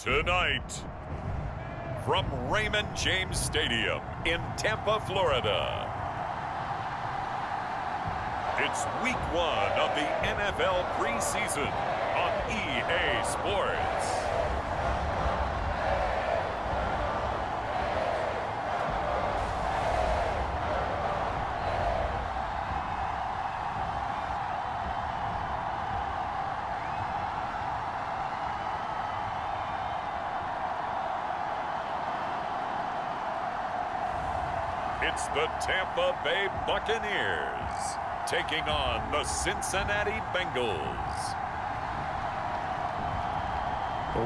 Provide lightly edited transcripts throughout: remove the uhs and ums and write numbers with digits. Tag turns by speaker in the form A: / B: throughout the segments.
A: Tonight, from Raymond James Stadium in Tampa, Florida, it's Week 1 of the NFL preseason on EA Sports. It's the Tampa Bay Buccaneers taking on the Cincinnati Bengals.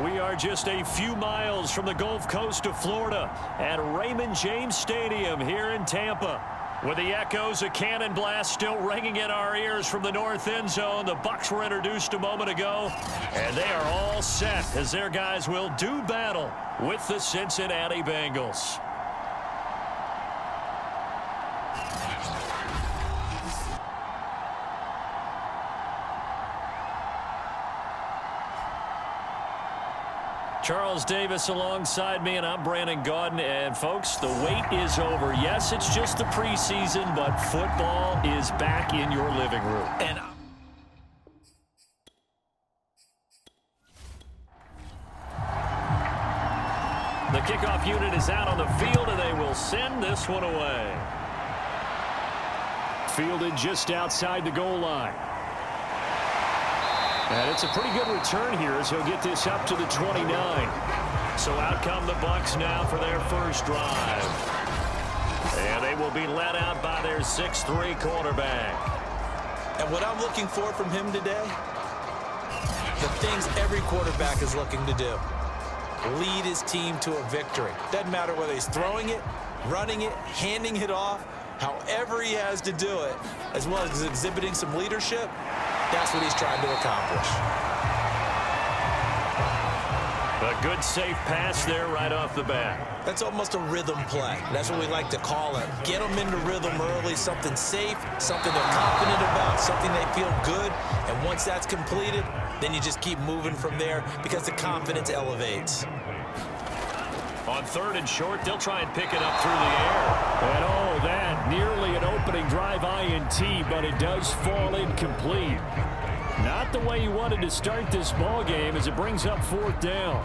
B: We are just a few miles from the Gulf Coast of Florida at Raymond James Stadium here in Tampa. With the echoes of cannon blast still ringing in our ears from the north end zone, the Bucs were introduced a moment ago, and they are all set as their guys will do battle with the Cincinnati Bengals. Charles Davis alongside me, and I'm Brandon Gaudin. And, folks, the wait is over. Yes, it's just the preseason, but football is back in your living room. And the kickoff unit is out on the field, and they will send this one away. Fielded just outside the goal line. And it's a pretty good return here as he'll get this up to the 29. So out come the Bucs now for their first drive. And they will be led out by their 6'3" quarterback.
C: And what I'm looking for from him today, the things every quarterback is looking to do. Lead his team to a victory. Doesn't matter whether he's throwing it, running it, handing it off, however he has to do it, as well as exhibiting some leadership. That's what he's trying to accomplish.
B: A good, safe pass there right off the bat.
C: That's almost a rhythm play. That's what we like to call it. Get them into rhythm early, something safe, something they're confident about, something they feel good. And once that's completed, then you just keep moving from there because the confidence elevates.
B: On 3rd and short, they'll try and pick it up through the air. And oh, that nearly an opening drive INT, but it does fall incomplete. Not the way you wanted to start this ball game as it brings up 4th down.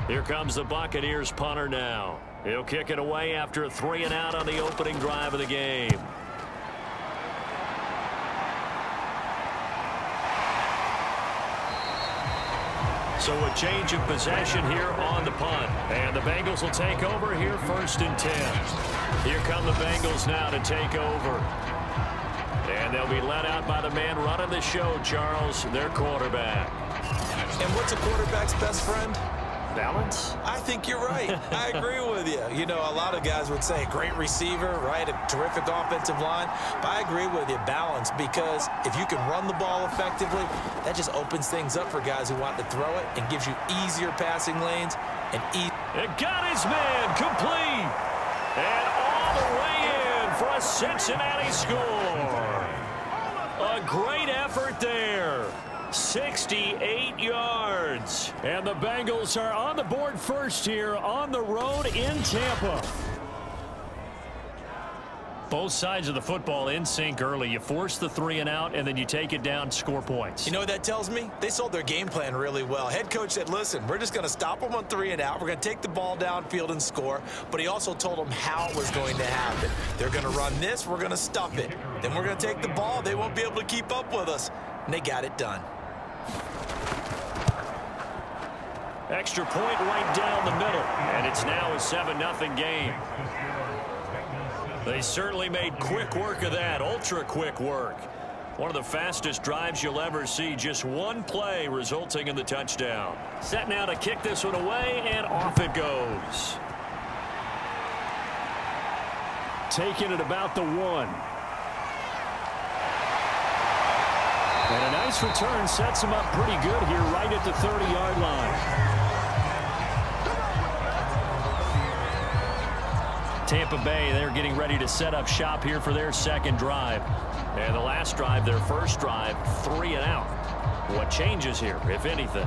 B: Here comes the Buccaneers punter now. He'll kick it away after a 3-and-out on the opening drive of the game. So a change of possession here on the punt. And the Bengals will take over here 1st and 10. Here come the Bengals now to take over. And they'll be led out by the man running the show, Charles, their quarterback.
C: And what's a quarterback's best friend?
B: Balance?
C: I think you're right. I agree with you. You know, a lot of guys would say great receiver, right? A terrific offensive line. But I agree with you, balance, because if you can run the ball effectively, that just opens things up for guys who want to throw it and gives you easier passing lanes and
B: It got his man complete. And all the way in for a Cincinnati score. A great effort there. 68 yards. And the Bengals are on the board first here on the road in Tampa. Both sides of the football in sync early. You force the 3-and-out, and then you take it down, score points.
C: You know what that tells me? They sold their game plan really well. Head coach said, listen, we're just going to stop them on 3-and-out. We're going to take the ball downfield and score. But he also told them how it was going to happen. They're going to run this. We're going to stuff it. Then we're going to take the ball. They won't be able to keep up with us. And they got it done.
B: Extra point right down the middle, and it's now a 7-0 game. They certainly made quick work of that, ultra-quick work. One of the fastest drives you'll ever see, just one play resulting in the touchdown. Set now to kick this one away, and off it goes. Taking it about the 1. And a nice return sets him up pretty good here right at the 30-yard line. Tampa Bay, they're getting ready to set up shop here for their second drive. And the last drive, their first drive, 3-and-out. What changes here, if anything?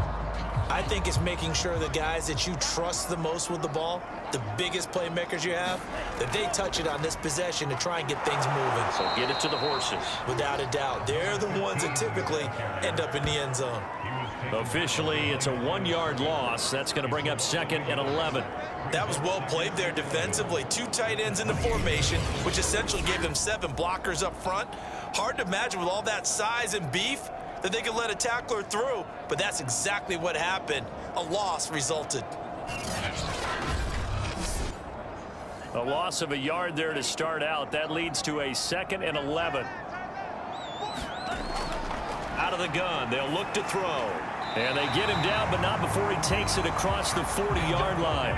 C: I think it's making sure the guys that you trust the most with the ball, the biggest playmakers you have, that they touch it on this possession to try and get things moving.
B: So get it to the horses.
C: Without a doubt, they're the ones that typically end up in the end zone.
B: Officially, it's a 1-yard loss. That's going to bring up 2nd and 11.
C: That was well played there defensively. 2 tight ends in the formation, which essentially gave them 7 blockers up front. Hard to imagine with all that size and beef that they could let a tackler through, but that's exactly what happened. A loss resulted.
B: A loss of a yard there to start out. That leads to a 2nd and 11. Out of the gun, they'll look to throw. And they get him down, but not before he takes it across the 40-yard line.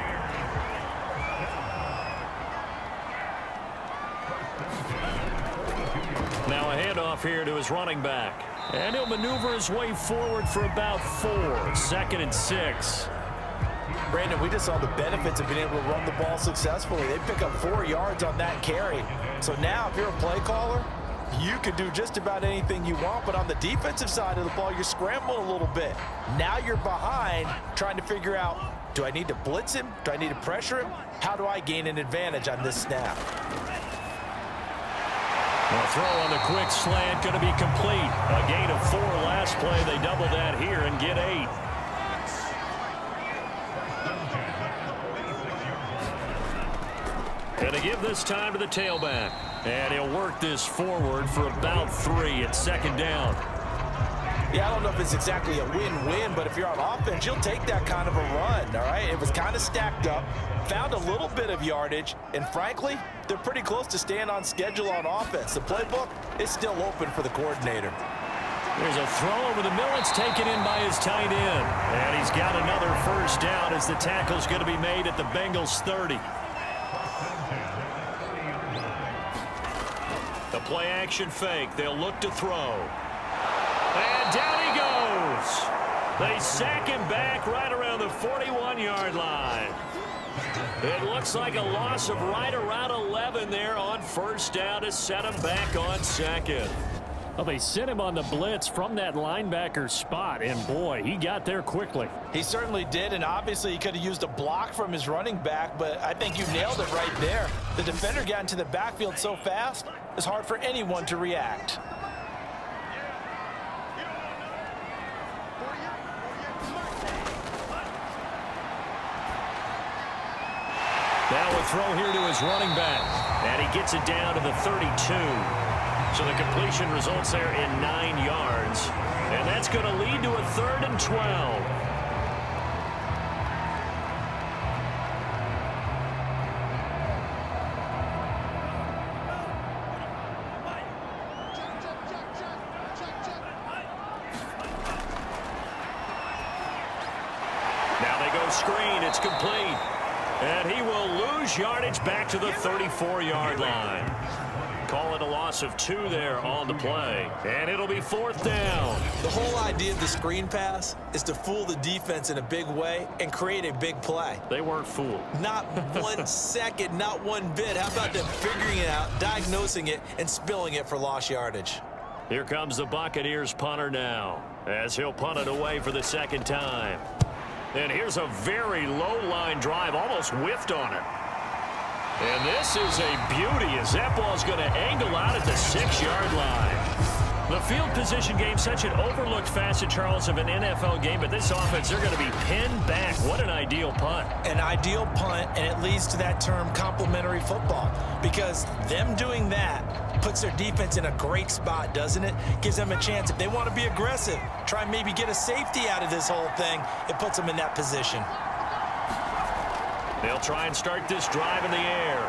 B: Now a handoff here to his running back. And he'll maneuver his way forward for about 4. 2nd and 6.
D: Brandon, we just saw the benefits of being able to run the ball successfully. They pick up 4 yards on that carry. So now if you're a play caller, you can do just about anything you want, but on the defensive side of the ball, you're scrambling a little bit. Now you're behind trying to figure out, do I need to blitz him? Do I need to pressure him? How do I gain an advantage on this snap?
B: The throw on the quick slant going to be complete. A gain of 4 last play. They double that here and get 8. Going to give this time to the tailback. And he'll work this forward for about 3 at 2nd down.
D: Yeah, I don't know if it's exactly a win-win, but if you're on offense, you'll take that kind of a run, all right? It was kind of stacked up, found a little bit of yardage, and frankly, they're pretty close to staying on schedule on offense. The playbook is still open for the coordinator.
B: There's a throw over the middle. It's taken in by his tight end. And he's got another 1st down as the tackle's going to be made at the Bengals 30. The play action fake. They'll look to throw. And down he goes. They sack him back right around the 41-yard line. It looks like a loss of right around 11 there on 1st down to set him back on 2nd. Well, they sent him on the blitz from that linebacker spot, and boy, he got there quickly.
D: He certainly did, and obviously he could have used a block from his running back, but I think you nailed it right there. The defender got into the backfield so fast, it's hard for anyone to react.
B: Now a throw here to his running back, and he gets it down to the 32. So the completion results there in 9 yards, and that's going to lead to a 3rd and 12. Now they go screen. It's complete. And he will lose yardage back to the 34-yard line. Call it a loss of 2 there on the play. And it'll be 4th down.
C: The whole idea of the screen pass is to fool the defense in a big way and create a big play.
B: They weren't fooled.
C: Not 1 second, not 1 bit. How about them figuring it out, diagnosing it, and spilling it for lost yardage?
B: Here comes the Buccaneers punter now, as he'll punt it away for the 2nd time. And here's a very low-line drive, almost whiffed on it. And this is a beauty as that ball's going to angle out at the 6-yard line. The field position game, such an overlooked facet, Charles, of an NFL game, but this offense, they're going to be pinned back. What an ideal punt.
C: An ideal punt, and it leads to that term complementary football, because them doing that puts their defense in a great spot, doesn't it? Gives them a chance. If they want to be aggressive, try and maybe get a safety out of this whole thing, it puts them in that position.
B: They'll try and start this drive in the air.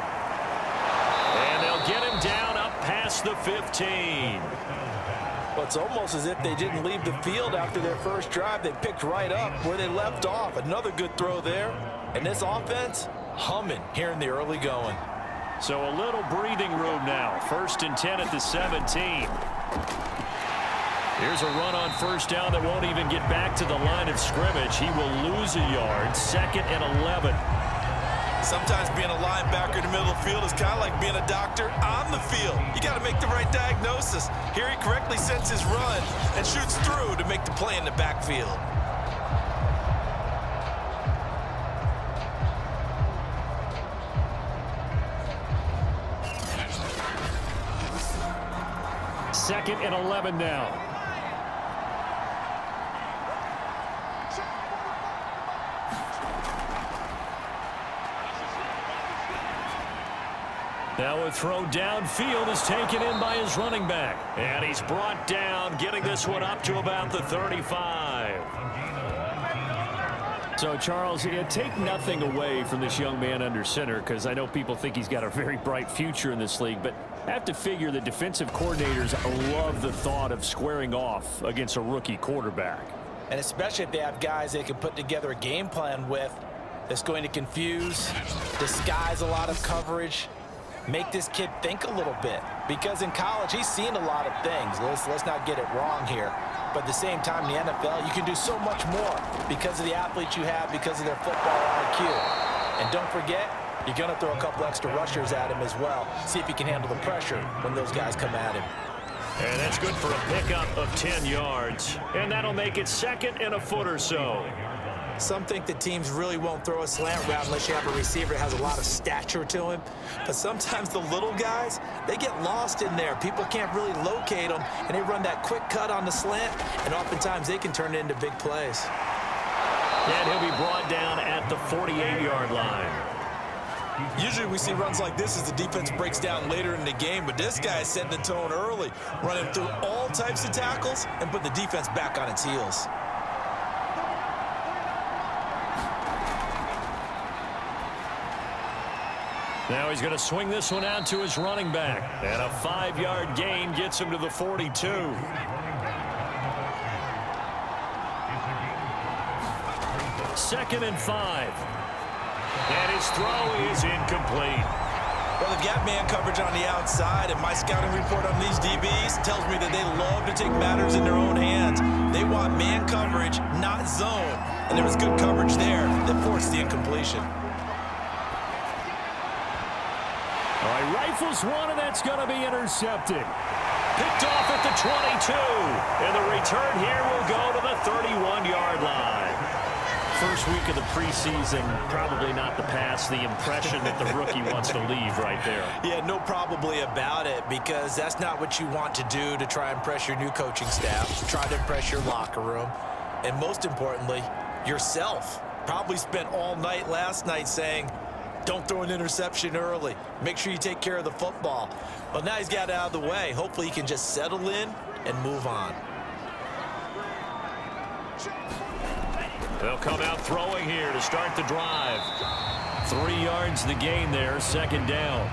B: And they'll get him down up past the 15.
D: Well, it's almost as if they didn't leave the field after their first drive. They picked right up where they left off. Another good throw there. And this offense, humming here in the early going.
B: So a little breathing room now. 1st and 10 at the 17. Here's a run on 1st down that won't even get back to the line of scrimmage. He will lose a yard. 2nd and 11.
C: Sometimes being a linebacker in the middle of the field is kind of like being a doctor on the field. You got to make the right diagnosis. Here he correctly sets his run and shoots through to make the play in the backfield.
B: Second and 11 now. Now a throw downfield is taken in by his running back. And he's brought down, getting this one up to about the 35. So, Charles, take nothing away from this young man under center, because I know people think he's got a very bright future in this league, but I have to figure the defensive coordinators love the thought of squaring off against a rookie quarterback.
C: And especially if they have guys they can put together a game plan with that's going to confuse, disguise a lot of coverage, make this kid think a little bit. Because in college, he's seen a lot of things. Let's not get it wrong here. But at the same time, in the NFL, you can do so much more because of the athletes you have, because of their football IQ. And don't forget, you're going to throw a couple extra rushers at him as well. See if he can handle the pressure when those guys come at him.
B: And that's good for a pickup of 10 yards. And that'll make it second and a foot or so.
C: Some think that teams really won't throw a slant route unless you have a receiver that has a lot of stature to him. But sometimes the little guys, they get lost in there. People can't really locate them, and they run that quick cut on the slant, and oftentimes they can turn it into big plays.
B: And he'll be brought down at the 48-yard line.
C: Usually we see runs like this as the defense breaks down later in the game, but this guy is setting the tone early, running through all types of tackles and put the defense back on its heels.
B: Now he's going to swing this one out to his running back. And a 5-yard gain gets him to the 42. Second and 5. And his throw is incomplete.
C: Well, they've got man coverage on the outside, and my scouting report on these DBs tells me that they love to take matters in their own hands. They want man coverage, not zone. And there was good coverage there that forced the incompletion.
B: All right, rifles one, and that's going to be intercepted. Picked off at the 22. And the return here will go to the 31-yard line. First week of the preseason, probably not the pass, the impression that the rookie wants to leave right there.
C: Yeah, no probably about it, because that's not what you want to do to try and impress your new coaching staff, try to impress your locker room, and most importantly, yourself. Probably spent all night last night saying, don't throw an interception early. Make sure you take care of the football. Well, now he's got it out of the way. Hopefully he can just settle in and move on.
B: They'll come out throwing here to start the drive. 3 yards the gain there, second down.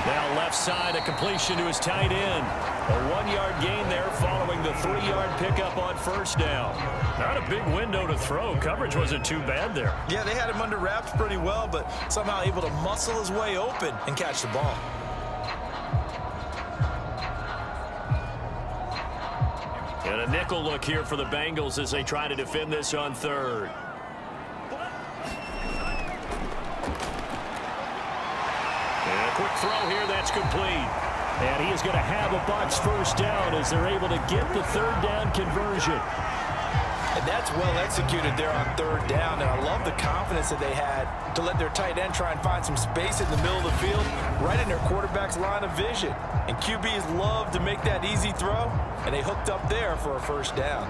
B: Now left side, a completion to his tight end. A 1-yard gain there following the 3-yard pickup on first down. Not a big window to throw. Coverage wasn't too bad there.
C: Yeah, they had him under wraps pretty well, but somehow able to muscle his way open and catch the ball.
B: And a nickel look here for the Bengals as they try to defend this on third. And a quick throw here, that's complete. And he is going to have a Bucs first down as they're able to get the third down conversion.
C: And that's well executed there on third down. And I love the confidence that they had to let their tight end try and find some space in the middle of the field, right in their quarterback's line of vision. And QBs love to make that easy throw, and they hooked up there for a first down.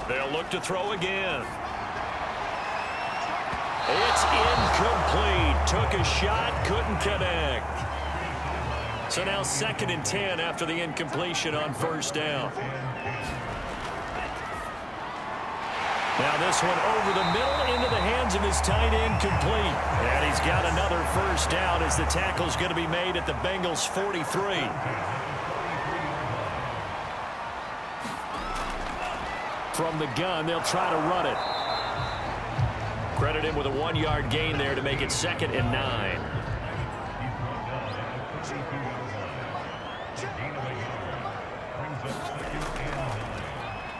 B: They'll look to throw again. It's incomplete. Took a shot, couldn't connect. So now 2nd and 10 after the incompletion on first down. Now this one over the middle into the hands of his tight end, complete. And he's got another first down as the tackle's going to be made at the Bengals 43. from the gun. They'll try to run it. Credit him with a 1-yard gain there to make it 2nd and 9.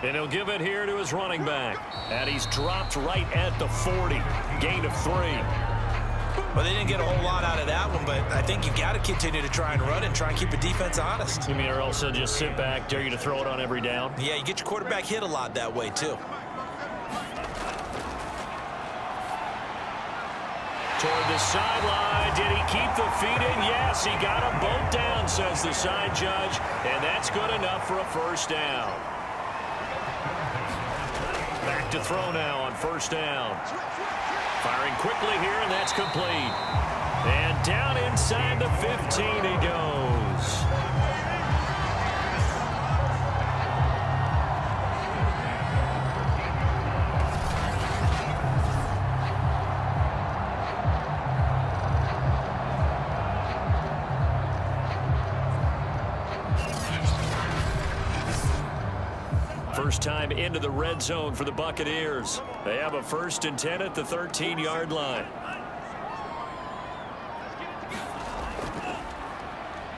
B: And he'll give it here to his running back. And he's dropped right at the 40. Gain of 3.
C: Well, they didn't get a whole lot out of that one, but I think you got to continue to try and run and try and keep the defense honest.
B: You mean or else they'll just sit back, dare you to throw it on every down?
C: Yeah, you get your quarterback hit a lot that way, too.
B: Toward the sideline. Did he keep the feet in? Yes, he got them both down, says the side judge. And that's good enough for a first down. Back to throw now on first down. Firing quickly here, and that's complete. And down inside the 15 he goes. First time into the red zone for the Buccaneers. They have a 1st and 10 at the 13-yard line.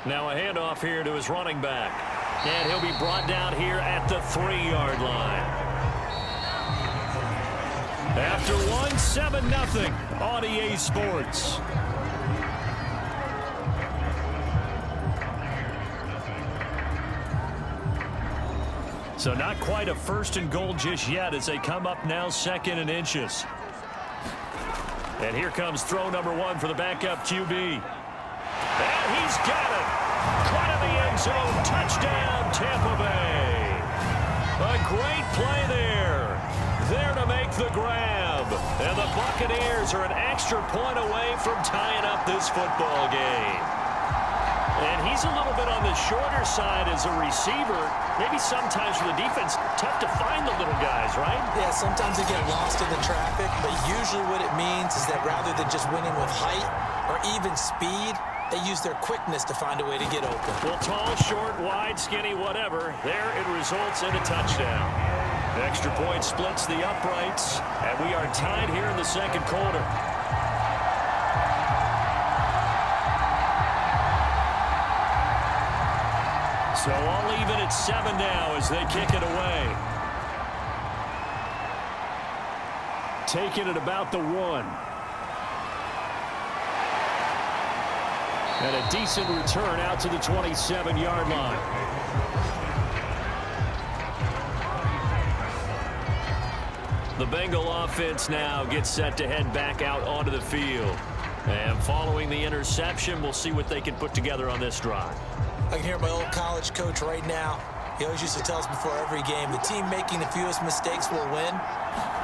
B: Now a handoff here to his running back. And he'll be brought down here at the 3-yard line. After one, 7-0 on EA Sports. So not quite a 1st and goal just yet as they come up now 2nd and inches. And here comes throw number 1 for the backup QB. And he's got it. Caught in the end zone. Touchdown, Tampa Bay. A great play there. There to make the grab. And the Buccaneers are an extra point away from tying up this football game. And he's a little bit on the shorter side as a receiver. Maybe sometimes for the defense, tough to find the little guys, right?
C: Yeah, sometimes they get lost in the traffic, but usually what it means is that rather than just winning with height or even speed, they use their quickness to find a way to get open.
B: Well, tall, short, wide, skinny, whatever, there it results in a touchdown. The extra point splits the uprights, and we are tied here in the 2nd quarter. So all even at 7 now as they kick it away. Taking it about the 1. And a decent return out to the 27-yard line. The Bengal offense now gets set to head back out onto the field. And following the interception, we'll see what they can put together on this drive.
C: I can hear my old college coach right now. He always used to tell us before every game, the team making the fewest mistakes will win.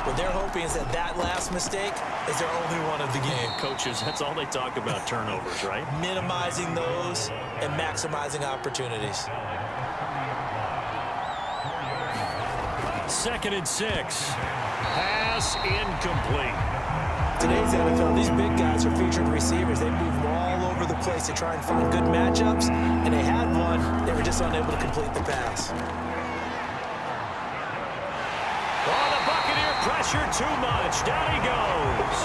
C: What they're hoping is that last mistake is their only one of the game.
B: Coaches, that's all they talk about, turnovers, right?
C: Minimizing those and maximizing opportunities.
B: 2nd and 6. Pass incomplete.
C: Today's NFL, these big guys are featured receivers. They move all over the place to try and find good matchups, and they had one. They were just unable to complete the pass.
B: Oh, the Buccaneer pressure too much. Down he goes.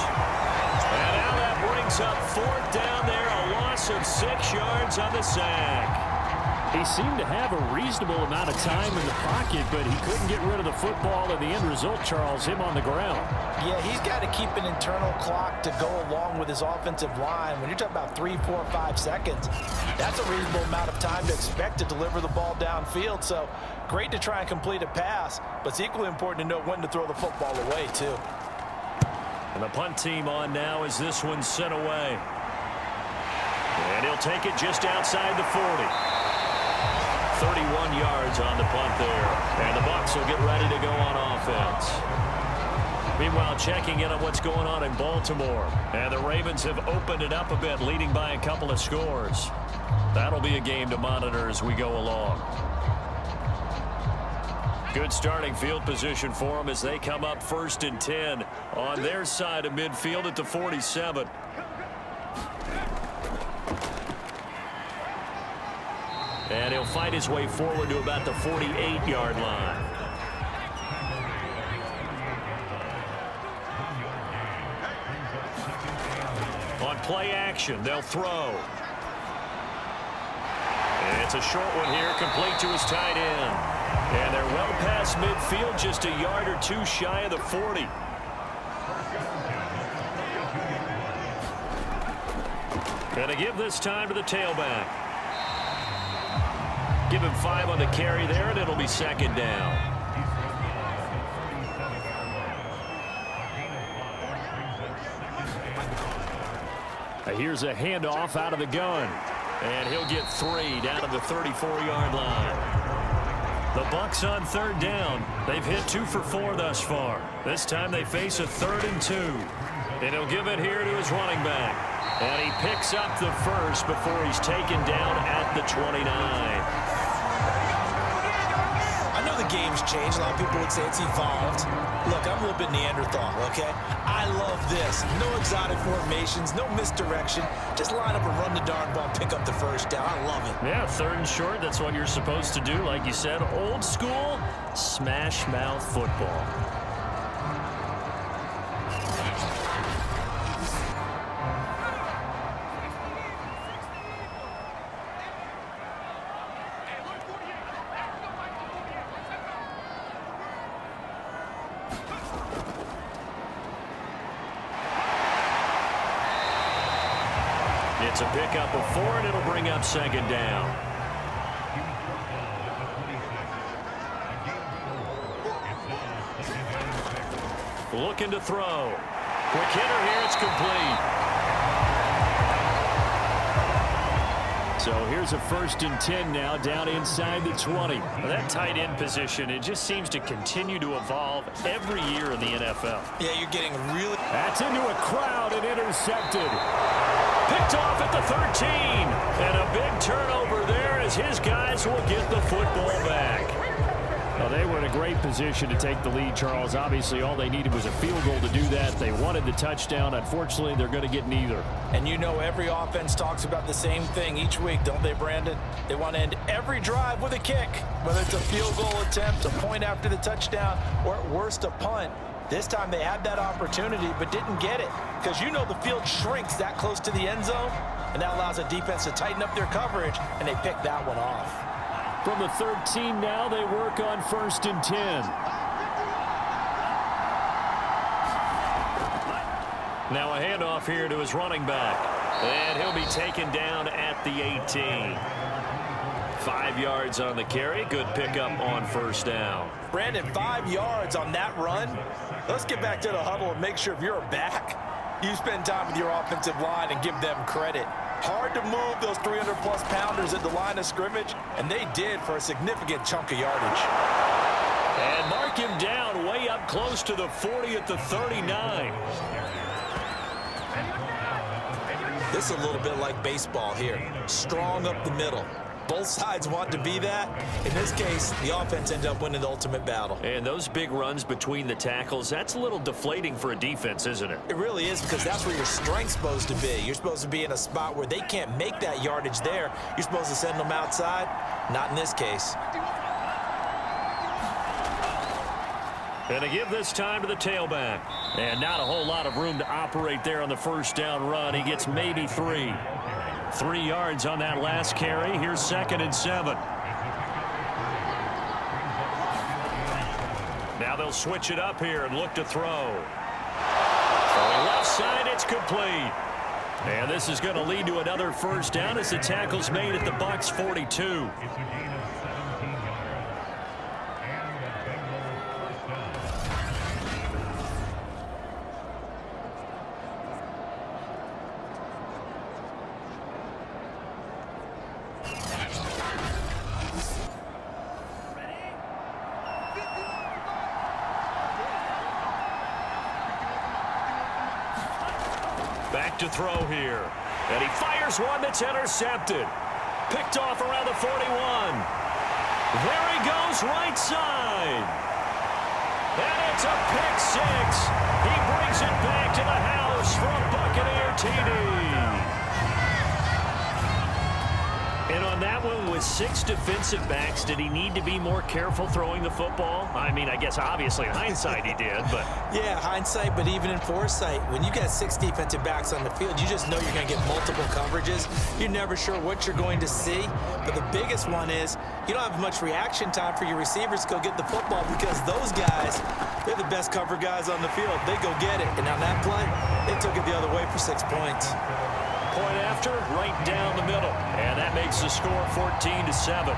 B: And now that brings up 4th down there, a loss of 6 yards on the sack. He seemed to have a reasonable amount of time in the pocket, but he couldn't get rid of the football, and the end result, Charles, him on the ground.
D: Yeah, he's got to keep an internal clock to go along with his offensive line. When you're talking about 3, 4, 5 seconds, that's a reasonable amount of time to expect to deliver the ball downfield. So great to try and complete a pass, but it's equally important to know when to throw the football away, too.
B: And the punt team on now as this one's sent away. And he'll take it just outside the 40. 31 yards on the punt there. And the Bucs will get ready to go on offense. Meanwhile, checking in on what's going on in Baltimore. And the Ravens have opened it up a bit, leading by a couple of scores. That'll be a game to monitor as we go along. Good starting field position for them as they come up 1st and 10 on their side of midfield at the 47. And he'll fight his way forward to about the 48-yard line. on play action. They'll throw. And it's a short one here, complete to his tight end. And they're well past midfield, just a yard or two shy of the 40. Gonna give this time to the tailback. Give him 5 on the carry there, and it'll be second down. Here's a handoff out of the gun. And he'll get 3 down to the 34-yard line. The Bucs on third down. They've hit 2 for 4 thus far. This time they face a 3rd and 2. And he'll give it here to his running back. And he picks up the first before he's taken down at the 29.
C: I know the game's changed. A lot of people would say it's evolved. Look, I'm a little bit Neanderthal, okay? I love this. No exotic formations, no misdirection. Just line up and run the darn ball, pick up the first down. I love it.
B: Yeah, 3rd and short. That's what you're supposed to do. Like you said, old school, smash mouth football. It's a pickup of 4, and it'll bring up second down. Looking to throw. Quick hitter here. It's complete. So here's a 1st and 10 now down inside the 20. Well, that tight end position, it just seems to continue to evolve every year in the NFL.
C: Yeah, you're getting really...
B: That's into a crowd and intercepted. Picked off at the 13. And a big turnover there as his guys will get the football back. Well, they were in a great position to take the lead, Charles. Obviously, all they needed was a field goal to do that. They wanted the touchdown. Unfortunately, they're going to get neither.
C: And you know every offense talks about the same thing each week, don't they, Brandon? They want to end every drive with a kick, whether it's a field goal attempt, a point after the touchdown, or at worst, a punt. This time they had that opportunity but didn't get it because you know the field shrinks that close to the end zone, and that allows a defense to tighten up their coverage, and they pick that one off.
B: From the 13 now, they work on 1st and 10. Now a handoff here to his running back. And he'll be taken down at the 18. 5 yards on the carry. Good pickup on 1st down.
C: Brandon, 5 yards on that run. Let's get back to the huddle and make sure if you're a back, you spend time with your offensive line and give them credit. Hard to move those 300-plus pounders at the line of scrimmage, and they did for a significant chunk of yardage.
B: And mark him down way up close to the 40 at the 39.
C: This is a little bit like baseball here. Strong up the middle. Both sides want to be that. In this case, the offense ended up winning the ultimate battle.
B: And those big runs between the tackles, that's a little deflating for a defense, isn't it?
C: It really is, because that's where your strength's supposed to be. You're supposed to be in a spot where they can't make that yardage there. You're supposed to send them outside. Not in this case.
B: And to give this time to the tailback. And not a whole lot of room to operate there on the 1st down run. He gets maybe 3. 3 yards on that last carry. Here's 2nd and 7. Now they'll switch it up here and look to throw. Throwing left side, it's complete. And this is going to lead to another 1st down as the tackle's made at the Bucs 42. Back to throw here. And he fires one that's intercepted. Picked off around the 41. There he goes, right side. And it's a pick 6. He brings it back to the house for a Buccaneer TD. And on that one, with 6 defensive backs, did he need to be more careful throwing the football? I mean, I guess obviously in hindsight he did, but...
C: Yeah, hindsight, but even in foresight, when you got 6 defensive backs on the field, you just know you're going to get multiple coverages. You're never sure what you're going to see. But the biggest one is you don't have much reaction time for your receivers to go get the football because those guys, they're the best cover guys on the field. They go get it. And on that play, they took it the other way for 6 points.
B: Point after, right down the middle. And that makes the score 14-7.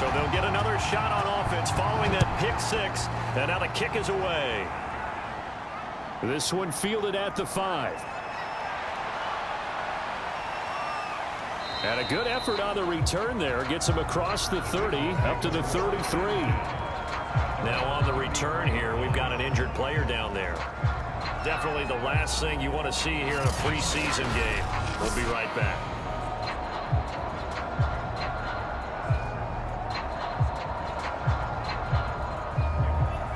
B: So they'll get another shot on offense following that pick 6. And now the kick is away. This one fielded at the 5. And a good effort on the return there. Gets him across the 30 up to the 33. Now on the return here, we've got an injured player down there. Definitely the last thing you want to see here in a preseason game. We'll be right back.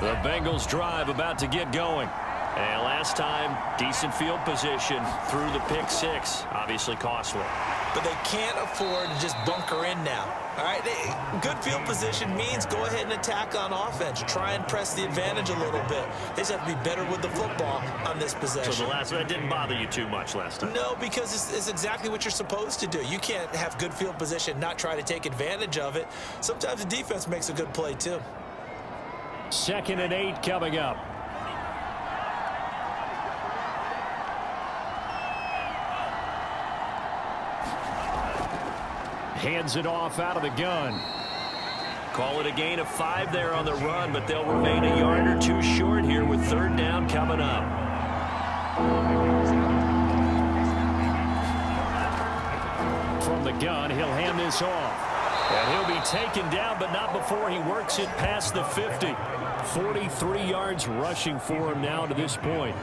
B: The Bengals drive about to get going. And last time, decent field position through the pick 6. Obviously costly.
C: But they can't afford to just bunker in now. All right, good field position means go ahead and attack on offense. Try and press the advantage a little bit. They just have to be better with the football on this possession.
B: So the last one didn't bother you too much last time?
C: No, because it's exactly what you're supposed to do. You can't have good field position, not try to take advantage of it. Sometimes the defense makes a good play too.
B: 2nd and 8 coming up. Hands it off out of the gun. Call it a gain of 5 there on the run, but they'll remain a yard or 2 short here with 3rd down coming up. From the gun, he'll hand this off. And he'll be taken down, but not before he works it past the 50. 43 yards rushing for him now to this point.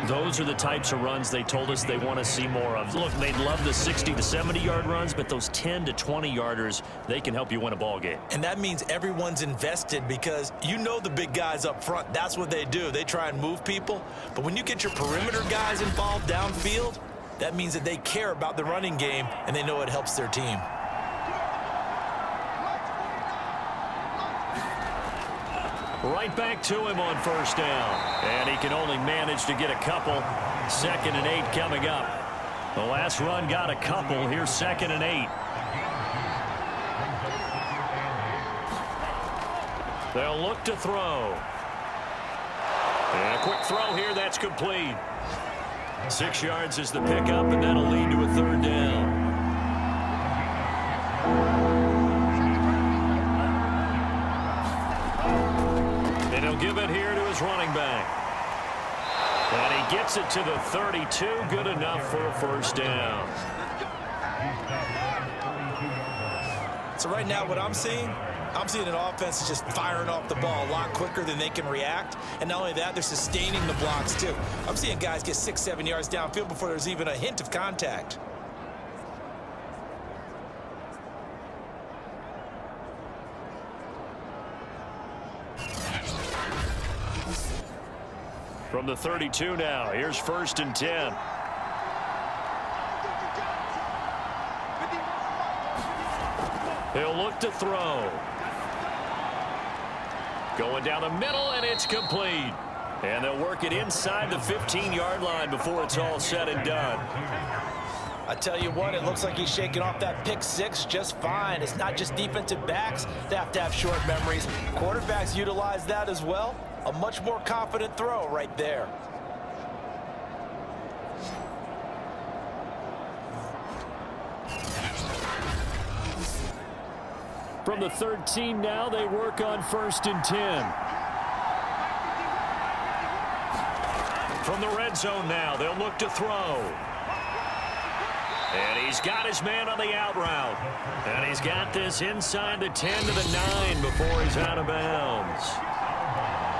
B: Those are the types of runs they told us they want to see more of. Look, they'd love the 60 to 70-yard runs, but those 10 to 20-yarders, they can help you win a ball game.
C: And that means everyone's invested because you know the big guys up front. That's what they do. They try and move people. But when you get your perimeter guys involved downfield, that means that they care about the running game and they know it helps their team.
B: Right back to him on 1st down. And he can only manage to get a couple. 2nd and 8 coming up. The last run got a couple. Here's 2nd and 8. They'll look to throw. And a quick throw here. That's complete. 6 yards is the pickup, and that'll lead to a 3rd down. And he'll give it here to his running back. And he gets it to the 32. Good enough for a 1st down.
C: So right now what I'm seeing an offense is just firing off the ball a lot quicker than they can react. And not only that, they're sustaining the blocks too. I'm seeing guys get 6-7 yards downfield before there's even a hint of contact.
B: From the 32 now, here's 1st and 10. He'll look to throw. Going down the middle, and it's complete. And they'll work it inside the 15-yard line before it's all said and done.
C: I tell you what, it looks like he's shaking off that pick 6 just fine. It's not just defensive backs that have to have short memories. Quarterbacks utilize that as well. A much more confident throw right there.
B: From the 13 now, they work on 1st and 10. From the red zone now, they'll look to throw. And he's got his man on the out route. And he's got this inside the 10 to the 9 before he's out of bounds.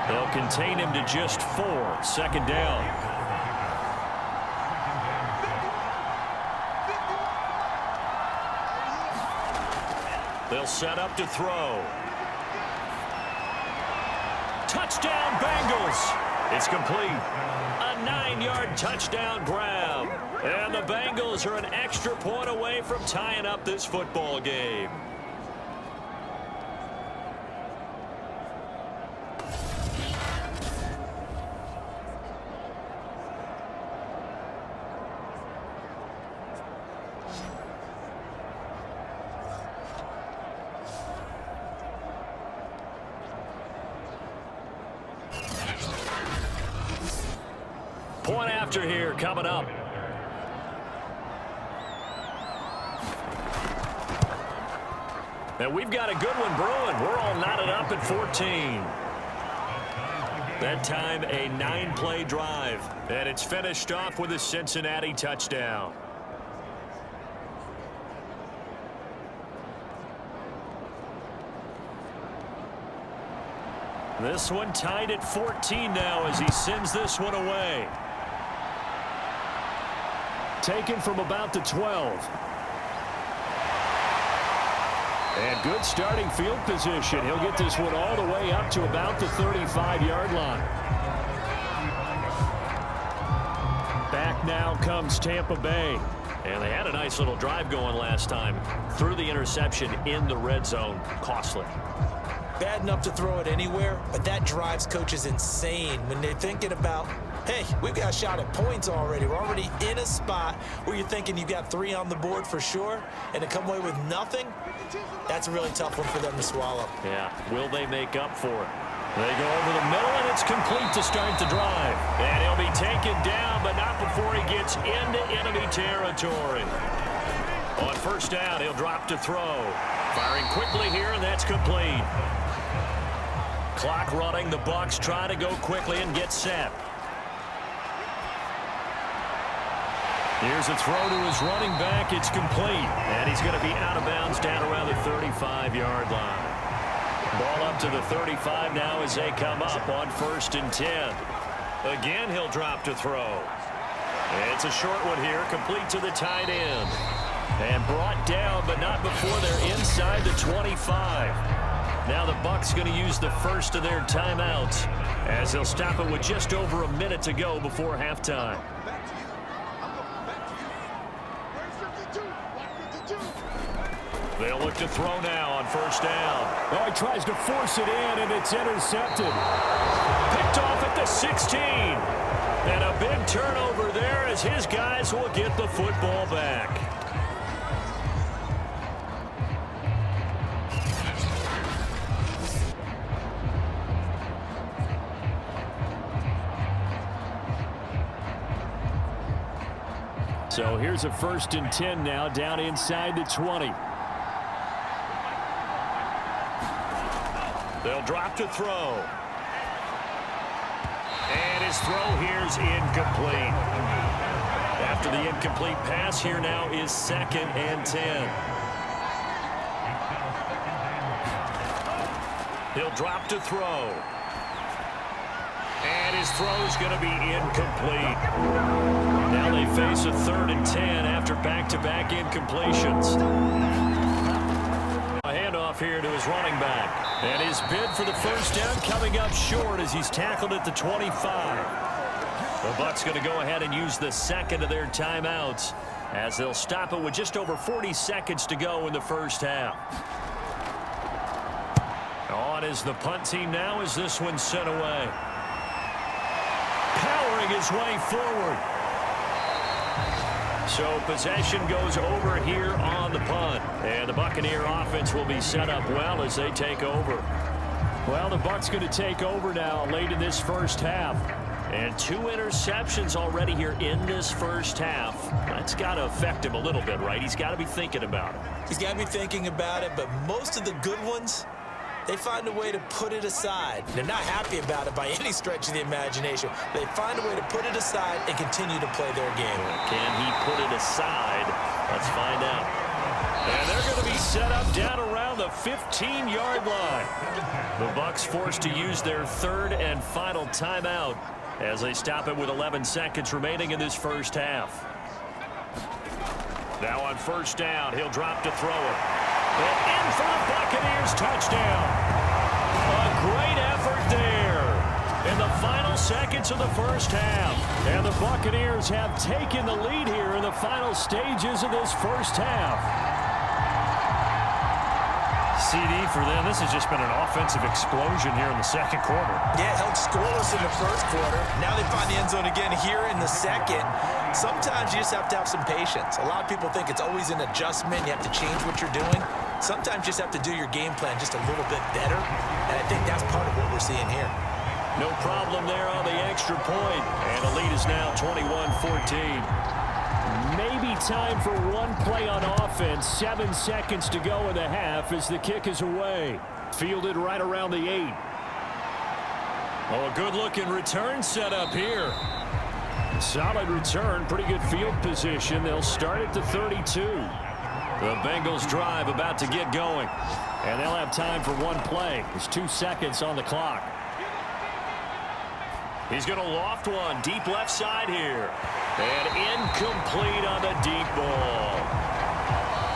B: They'll contain him to just 4. 2nd down. They'll set up to throw. Touchdown, Bengals. It's complete. A 9-yard touchdown grab. And the Bengals are an extra point away from tying up this football game. Point after here coming up. And we've got a good one brewing. We're all knotted up at 14. That time a 9-play drive. And it's finished off with a Cincinnati touchdown. This one tied at 14 now as he sends this one away. Taken from about the 12. And good starting field position. He'll get this one all the way up to about the 35-yard line. Back now comes Tampa Bay. And they had a nice little drive going last time. Threw the interception in the red zone. Costly.
C: Bad enough to throw it anywhere, but that drives coaches insane when they're thinking about, hey, we've got a shot at points already. We're already in a spot where you're thinking you've got 3 on the board for sure, and to come away with nothing, that's a really tough one for them to swallow.
B: Yeah, will they make up for it? They go over the middle, and it's complete to start the drive. And he'll be taken down, but not before he gets into enemy territory. On first down, he'll drop to throw. Firing quickly here, and that's complete. Clock running. The Bucs try to go quickly and get set. Here's a throw to his running back. It's complete. And he's going to be out of bounds down around the 35-yard line. Ball up to the 35 now as they come up on 1st and 10. Again, he'll drop to throw. It's a short one here, complete to the tight end. And brought down, but not before they're inside the 25. Now the Bucs going to use the first of their timeouts as they'll stop it with just over a minute to go before halftime. They'll look to throw now on first down. Oh, he tries to force it in, and it's intercepted. Picked off at the 16. And a big turnover there as his guys will get the football back. So here's a 1st and 10 now down inside the 20. They'll drop to throw. And his throw here's incomplete. After the incomplete pass, here now is 2nd and 10. He'll drop to throw. And his throw's going to be incomplete. Now they face a 3rd and 10 after back-to-back incompletions. A handoff here to his running back. And his bid for the first down coming up short as he's tackled at the 25. The Bucs going to go ahead and use the second of their timeouts as they'll stop it with just over 40 seconds to go in the first half. On is the punt team now as this one's sent away. Powering his way forward. So possession goes over here on the punt. And the Buccaneer offense will be set up well as they take over. Well, the Bucs going to take over now late in this first half. And 2 interceptions already here in this first half. That's got to affect him a little bit, right? He's got to be thinking about it.
C: He's got to be thinking about it, but most of the good ones, they find a way to put it aside. They're not happy about it by any stretch of the imagination. They find a way to put it aside and continue to play their game.
B: Can he put it aside? Let's find out. And they're going to be set up down around the 15-yard line. The Bucs forced to use their 3rd and final timeout as they stop it with 11 seconds remaining in this first half. Now on first down, he'll drop to throw it. And in for the Buccaneers touchdown. A great effort there. And in the final seconds of the first half. And the Buccaneers have taken the lead here in the final stages of this first half.
E: CD for them. This has just been an offensive explosion here in the second quarter.
C: Yeah, held scoreless in the first quarter. Now they find the end zone again here in the second. Sometimes you just have to have some patience. A lot of people think it's always an adjustment. You have to change what you're doing. Sometimes you just have to do your game plan just a little bit better. And I think that's part of what we're seeing here.
B: No problem there on the extra point. And the lead is now 21-14. Maybe time for one play on offense. 7 seconds to go in the half as the kick is away. Fielded right around the 8. Oh, a good-looking return set up here. Solid return, pretty good field position. They'll start at the 32. The Bengals drive about to get going. And they'll have time for one play. There's 2 seconds on the clock. He's going to loft one deep left side here. And incomplete on the deep ball.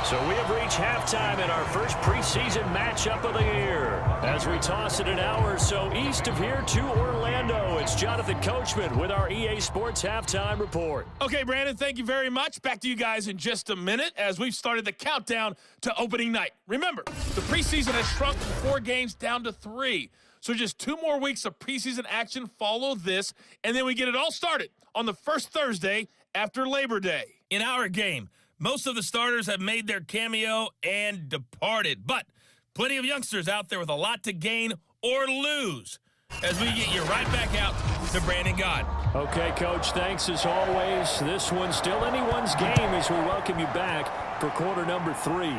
B: So we have reached halftime in our first preseason matchup of the year. As we toss it an hour or so east of here to Orlando, it's Jonathan Coachman with our EA Sports Halftime Report.
F: Okay, Brandon, thank you very much. Back to you guys in just a minute as we've started the countdown to opening night. Remember, the preseason has shrunk from 4 games down to 3. So just 2 more weeks of preseason action follow this, and then we get it all started on the first Thursday after Labor Day. In our game, most of the starters have made their cameo and departed, but plenty of youngsters out there with a lot to gain or lose as we get you right back out to Brandon God.
B: Okay, Coach, thanks as always. This one's still anyone's game as we welcome you back for quarter number 3.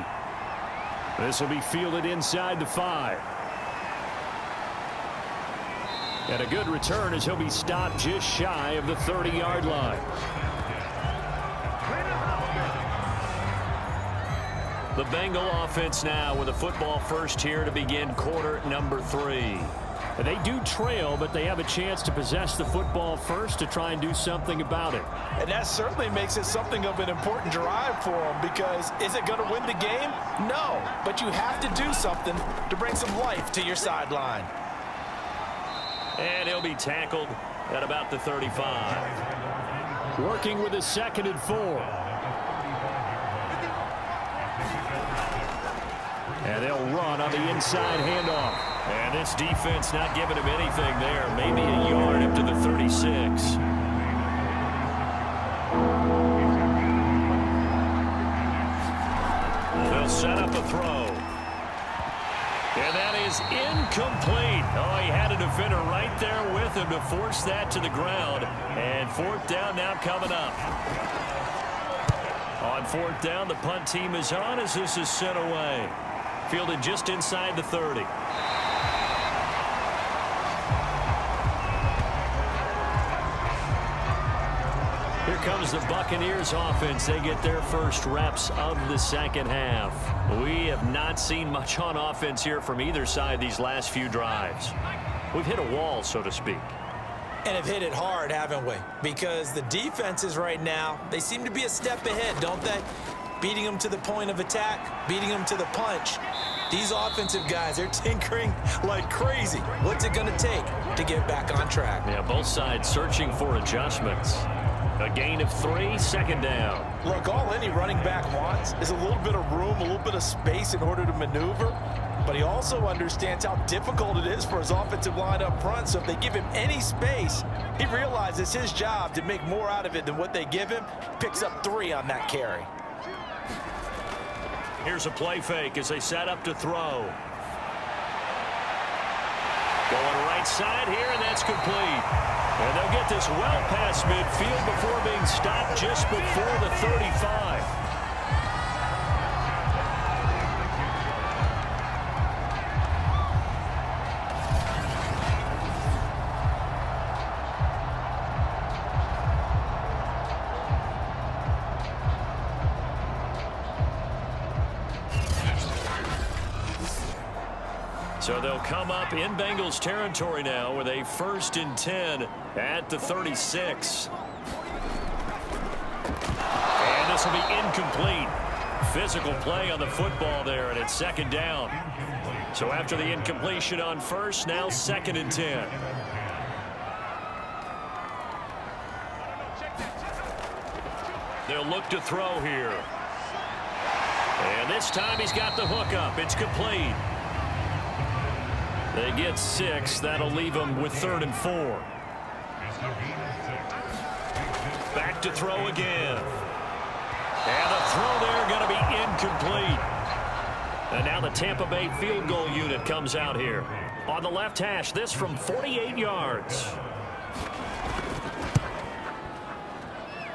B: This will be fielded inside the 5. And a good return as he'll be stopped just shy of the 30-yard line. The Bengal offense now with a football first here to begin quarter number 3. They do trail, but they have a chance to possess the football first to try and do something about it.
D: And that certainly makes it something of an important drive for them, because is it going to win the game? No, but you have to do something to bring some life to your sideline.
B: And he'll be tackled at about the 35. Working with his 2nd and 4. And they'll run on the inside handoff. And this defense not giving him anything there. Maybe a yard up to the 36. They'll set up a throw. And that is incomplete. Oh, he had a defender right there with him to force that to the ground. And 4th down now coming up. On 4th down, the punt team is on as this is sent away. Fielded just inside the 30. Here comes the Buccaneers offense. They get their first reps of the second half. We have not seen much on offense here from either side these last few drives. We've hit a wall, so to speak.
C: And have hit it hard, haven't we? Because the defenses right now, they seem to be a step ahead, don't they? Beating them to the point of attack, beating them to the punch. These offensive guys, they're tinkering like crazy. What's it going to take to get back on track?
B: Yeah, both sides searching for adjustments. A gain of 3, 2nd down.
D: Look, all any running back wants is a little bit of room, a little bit of space in order to maneuver. But he also understands how difficult it is for his offensive line up front. So if they give him any space, he realizes his job to make more out of it than what they give him. Picks up 3 on that carry.
B: Here's a play fake as they set up to throw. Going right side here, and that's complete. And they'll get this well past midfield before being stopped just before the 35. So they'll come up in Bengals territory now with a 1st and 10 at the 36. And this will be incomplete. Physical play on the football there, and it's 2nd down. So after the incompletion on 1st, now 2nd and 10. They'll look to throw here. And this time he's got the hook up. It's complete. They get 6. That'll leave them with 3rd and 4. Back to throw again. And the throw there going to be incomplete. And now the Tampa Bay field goal unit comes out here. On the left hash, this from 48 yards.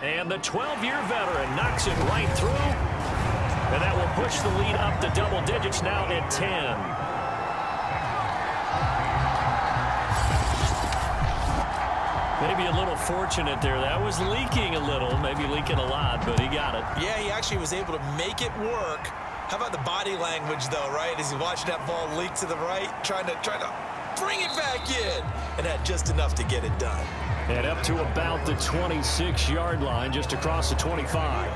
B: And the 12-year veteran knocks it right through. And that will push the lead up to double digits now at 10. Maybe a little fortunate there. That was leaking a little, maybe leaking a lot, but he got it.
C: Yeah, he actually was able to make it work. How about the body language, though, right? As he watched that ball leak to the right, trying to bring it back in, and had just enough to get it done.
B: And up to about the 26-yard line, just across the 25.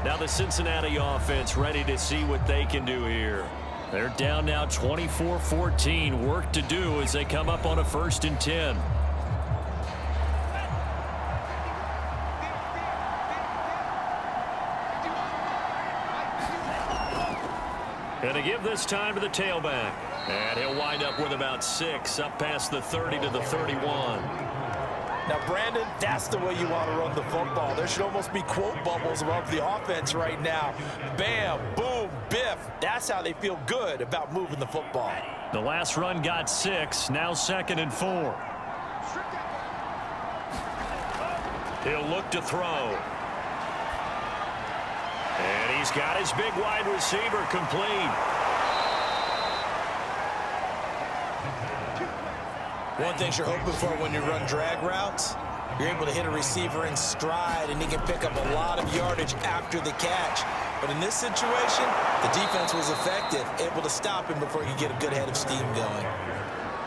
B: Now the Cincinnati offense ready to see what they can do here. They're down now 24-14. Work to do as they come up on a 1st and 10. Going to give this time to the tailback. And he'll wind up with about 6 up past the 30 to the 31.
D: Now, Brandon, that's the way you want to run the football. There should almost be quote bubbles above the offense right now. Bam, boom, biff. That's how they feel good about moving the football.
B: The last run got 6. Now 2nd and 4. He'll look to throw. And he's got his big wide receiver complete.
C: One thing you're hoping for when you run drag routes, you're able to hit a receiver in stride, and he can pick up a lot of yardage after the catch. But in this situation, the defense was effective, able to stop him before he could get a good head of steam going.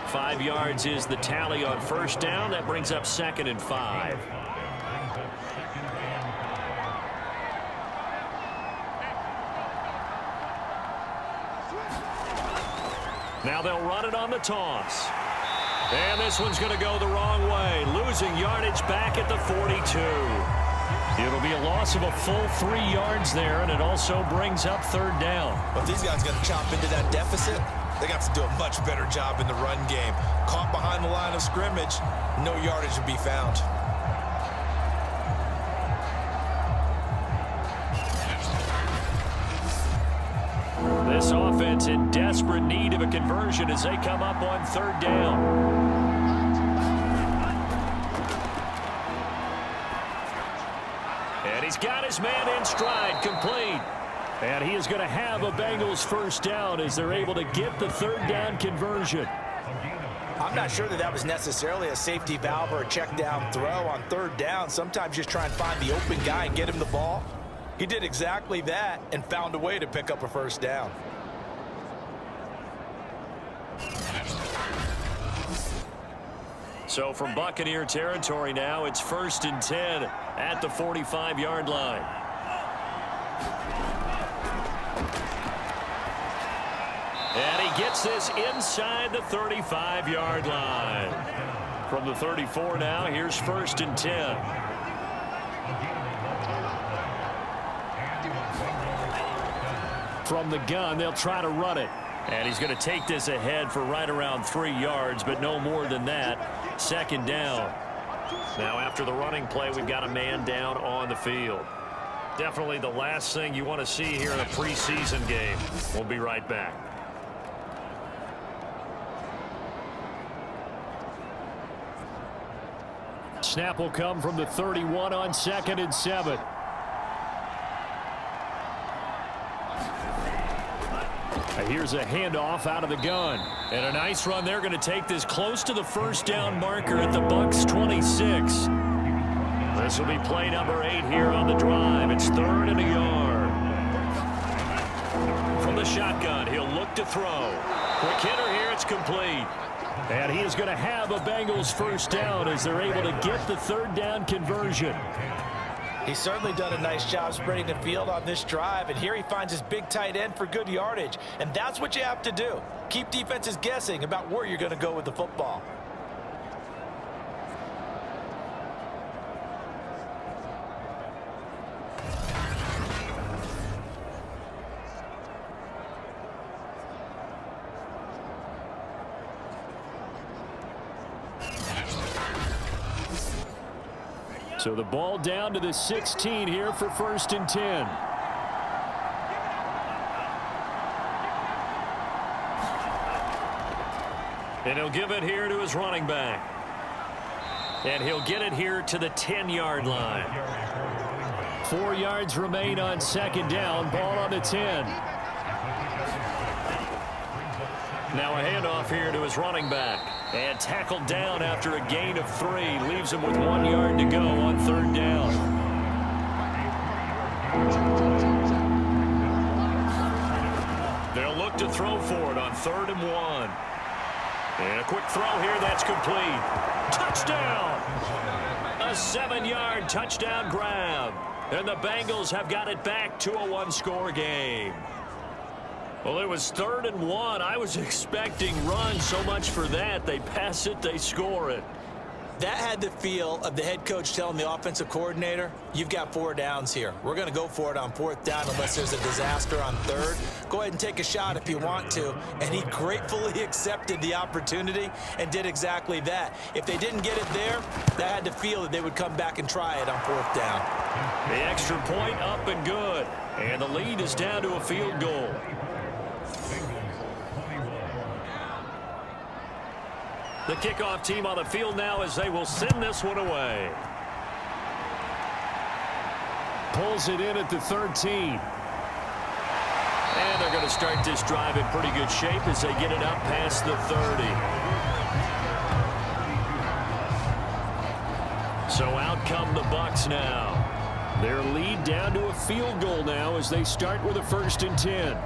B: 5 yards is the tally on 1st down. That brings up 2nd and 5. Now they'll run it on the toss. And this one's going to go the wrong way. Losing yardage back at the 42. It'll be a loss of a full 3 yards there, and it also brings up 3rd down.
C: But these guys got to chop into that deficit. They got to do a much better job in the run game. Caught behind the line of scrimmage, no yardage to be found.
B: This offense in desperate need of a conversion as they come up on 3rd down. And he's got his man in stride, complete. And he is going to have a Bengals 1st down as they're able to get the 3rd down conversion.
D: I'm not sure that was necessarily a safety valve or a check down throw on 3rd down. Sometimes just try and find the open guy and get him the ball. He did exactly that and found a way to pick up a 1st down.
B: So from Buccaneer territory now, it's 1st and 10 at the 45-yard line. And he gets this inside the 35-yard line. From the 34 now, here's 1st and 10. From the gun, they'll try to run it. And he's going to take this ahead for right around 3 yards, but no more than that. 2nd down. Now after the running play, we've got a man down on the field. Definitely the last thing you want to see here in a preseason game. We'll be right back. Snap will come from the 31 on 2nd and 7. Here's a handoff out of the gun. And a nice run. They're going to take this close to the 1st down marker at the Bucs 26. This will be play number 8 here on the drive. It's 3rd and a yard. From the shotgun, he'll look to throw. Quick hitter here. It's complete. And he is going to have a Bengals 1st down as they're able to get the 3rd down conversion.
D: He's certainly done a nice job spreading the field on this drive, and here he finds his big tight end for good yardage. And that's what you have to do. Keep defenses guessing about where you're going to go with the football.
B: So the ball down to the 16 here for 1st and 10. And he'll give it here to his running back. And he'll get it here to the 10-yard line. 4 yards remain on 2nd down. Ball on the 10. Now a handoff here to his running back. And tackled down after a gain of 3. Leaves him with 1 yard to go on 3rd down. They'll look to throw for it on 3rd and 1. And a quick throw here, that's complete. Touchdown! A 7-yard touchdown grab. And the Bengals have got it back to a 1-score game. Well, it was 3rd and 1. I was expecting run, so much for that. They pass it, they score it.
C: That had the feel of the head coach telling the offensive coordinator, you've got 4 downs here. We're going to go for it on 4th down unless there's a disaster on 3rd. Go ahead and take a shot if you want to. And he gratefully accepted the opportunity and did exactly that. If they didn't get it there, that had the feel that they would come back and try it on 4th down.
B: The extra point up and good. And the lead is down to a field goal. The kickoff team on the field now as they will send this one away. Pulls it in at the 13. And they're going to start this drive in pretty good shape as they get it up past the 30. So out come the Bucs now. Their lead down to a field goal now as they start with a 1st and 10.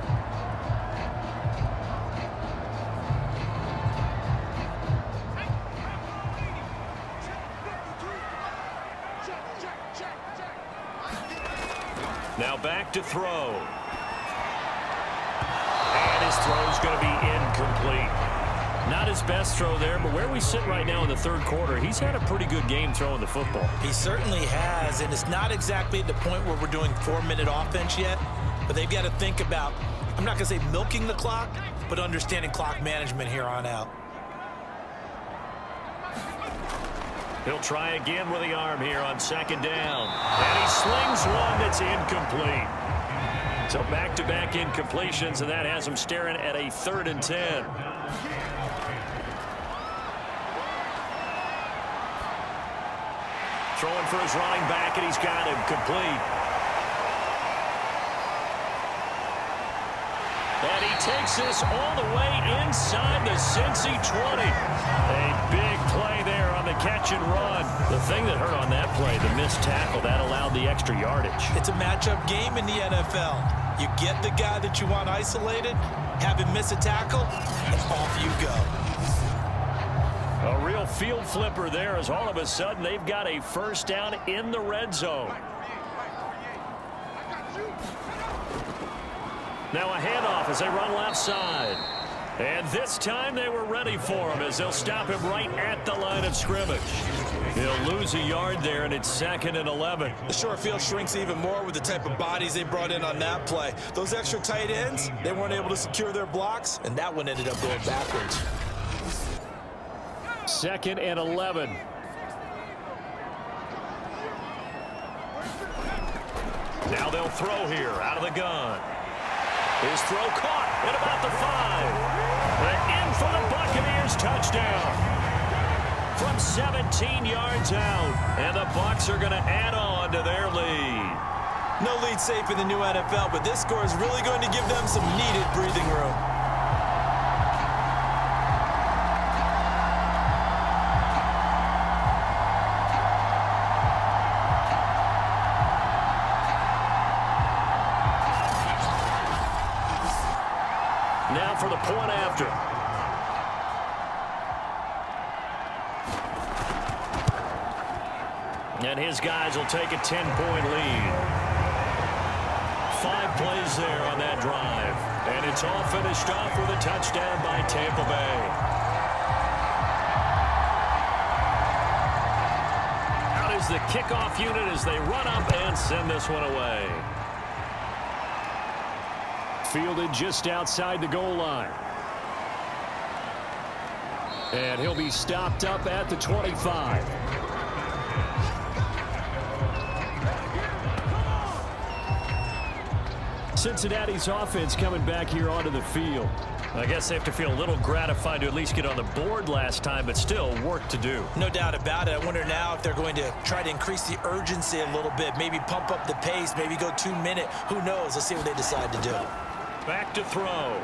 B: Now back to throw. And his throw is going to be incomplete. Not his best throw there, but where we sit right now in the 3rd quarter, he's had a pretty good game throwing the football.
C: He certainly has, and it's not exactly at the point where we're doing 4-minute offense yet, but they've got to think about, I'm not going to say milking the clock, but understanding clock management here on out.
B: He'll try again with the arm here on 2nd down. And he slings one that's incomplete. So back-to-back incompletions, and that has him staring at a 3rd and 10. Throwing for his running back, and he's got him complete. And he takes this all the way inside the Cincy 20. A big play there on the catch and run. The thing that hurt on that play, the missed tackle, that allowed the extra yardage.
C: It's a matchup game in the NFL. You get the guy that you want isolated, have him miss a tackle, and off you go.
B: A real field flipper there as all of a sudden they've got a 1st down in the red zone. Now a handoff as they run left side. And this time they were ready for him as they'll stop him right at the line of scrimmage. He'll lose a yard there, and it's 2nd and 11.
C: The short field shrinks even more with the type of bodies they brought in on that play. Those extra tight ends, they weren't able to secure their blocks, and that one ended up going backwards.
B: 2nd and 11. Now they'll throw here out of the gun. His throw caught at about the 5. And in for the Buccaneers touchdown. From 17 yards out. And the Bucs are going to add on to their lead.
C: No lead safe in the new NFL, but this score is really going to give them some needed breathing room.
B: Now for the point after. And his guys will take a 10-point lead. 5 plays there on that drive. And it's all finished off with a touchdown by Tampa Bay. Out is the kickoff unit as they run up and send this one away. Fielded just outside the goal line. And he'll be stopped up at the 25. Cincinnati's offense coming back here onto the field. I guess they have to feel a little gratified to at least get on the board last time, but still work to do.
C: No doubt about it. I wonder now if they're going to try to increase the urgency a little bit, maybe pump up the pace, maybe go 2 minute. Who knows? Let's see what they decide to do.
B: Back to throw.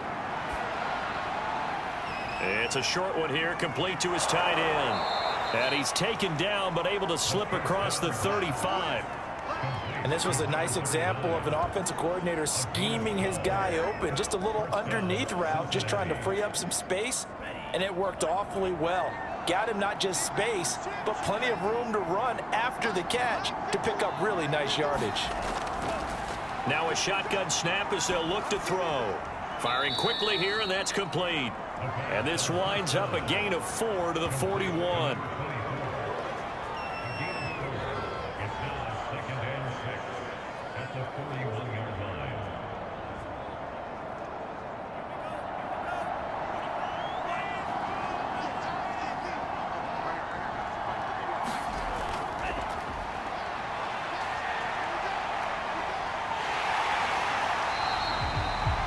B: It's a short one here, complete to his tight end. And he's taken down, but able to slip across the 35.
C: And this was a nice example of an offensive coordinator scheming his guy open. Just a little underneath route, just trying to free up some space, and it worked awfully well. Got him not just space, but plenty of room to run after the catch to pick up really nice yardage.
B: Now a shotgun snap as they'll look to throw. Firing quickly here, and that's complete. And this winds up a gain of 4 to the 41.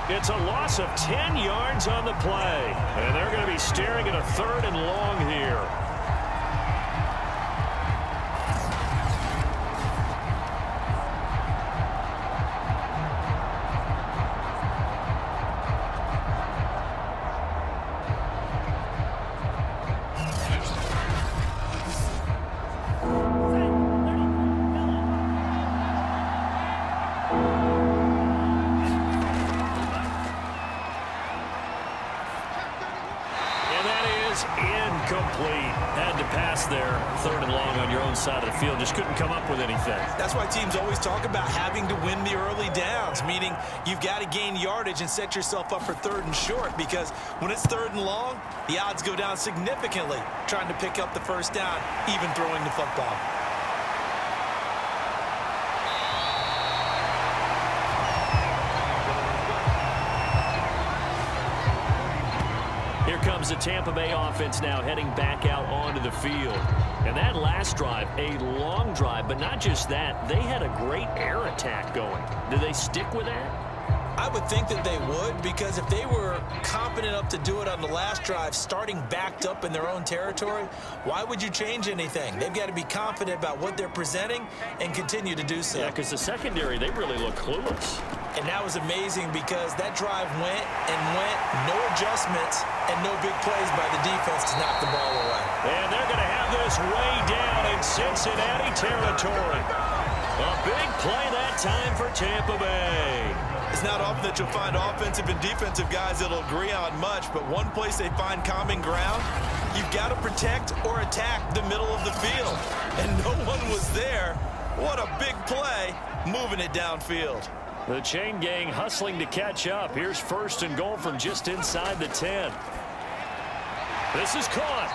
B: It's a loss of 10 yards on the play. And they're going to be staring at a 3rd and long here. Incomplete. Had to pass there. 3rd and long on your own side of the field. Just couldn't come up with anything.
C: That's why teams always talk about having to win the early downs, meaning you've got to gain yardage and set yourself up for 3rd and short, because when it's 3rd and long, the odds go down significantly trying to pick up the 1st down, even throwing the football.
B: Here comes the Tampa Bay offense now heading back out onto the field. And that last drive, a long drive, but not just that. They had a great air attack going. Do they stick with that?
C: I would think that they would, because if they were confident enough to do it on the last drive, starting backed up in their own territory, why would you change anything? They've got to be confident about what they're presenting and continue to do so.
B: Yeah, because the secondary, they really look clueless.
C: And that was amazing, because that drive went and went, no adjustments, and no big plays by the defense to knock the ball away.
B: And they're going to have this way down in Cincinnati territory. A big play that time for Tampa Bay.
C: It's not often that you'll find offensive and defensive guys that'll agree on much, but one place they find common ground, you've got to protect or attack the middle of the field. And no one was there. What a big play, moving it downfield.
B: The chain gang hustling to catch up. Here's 1st and goal from just inside the 10. This is caught.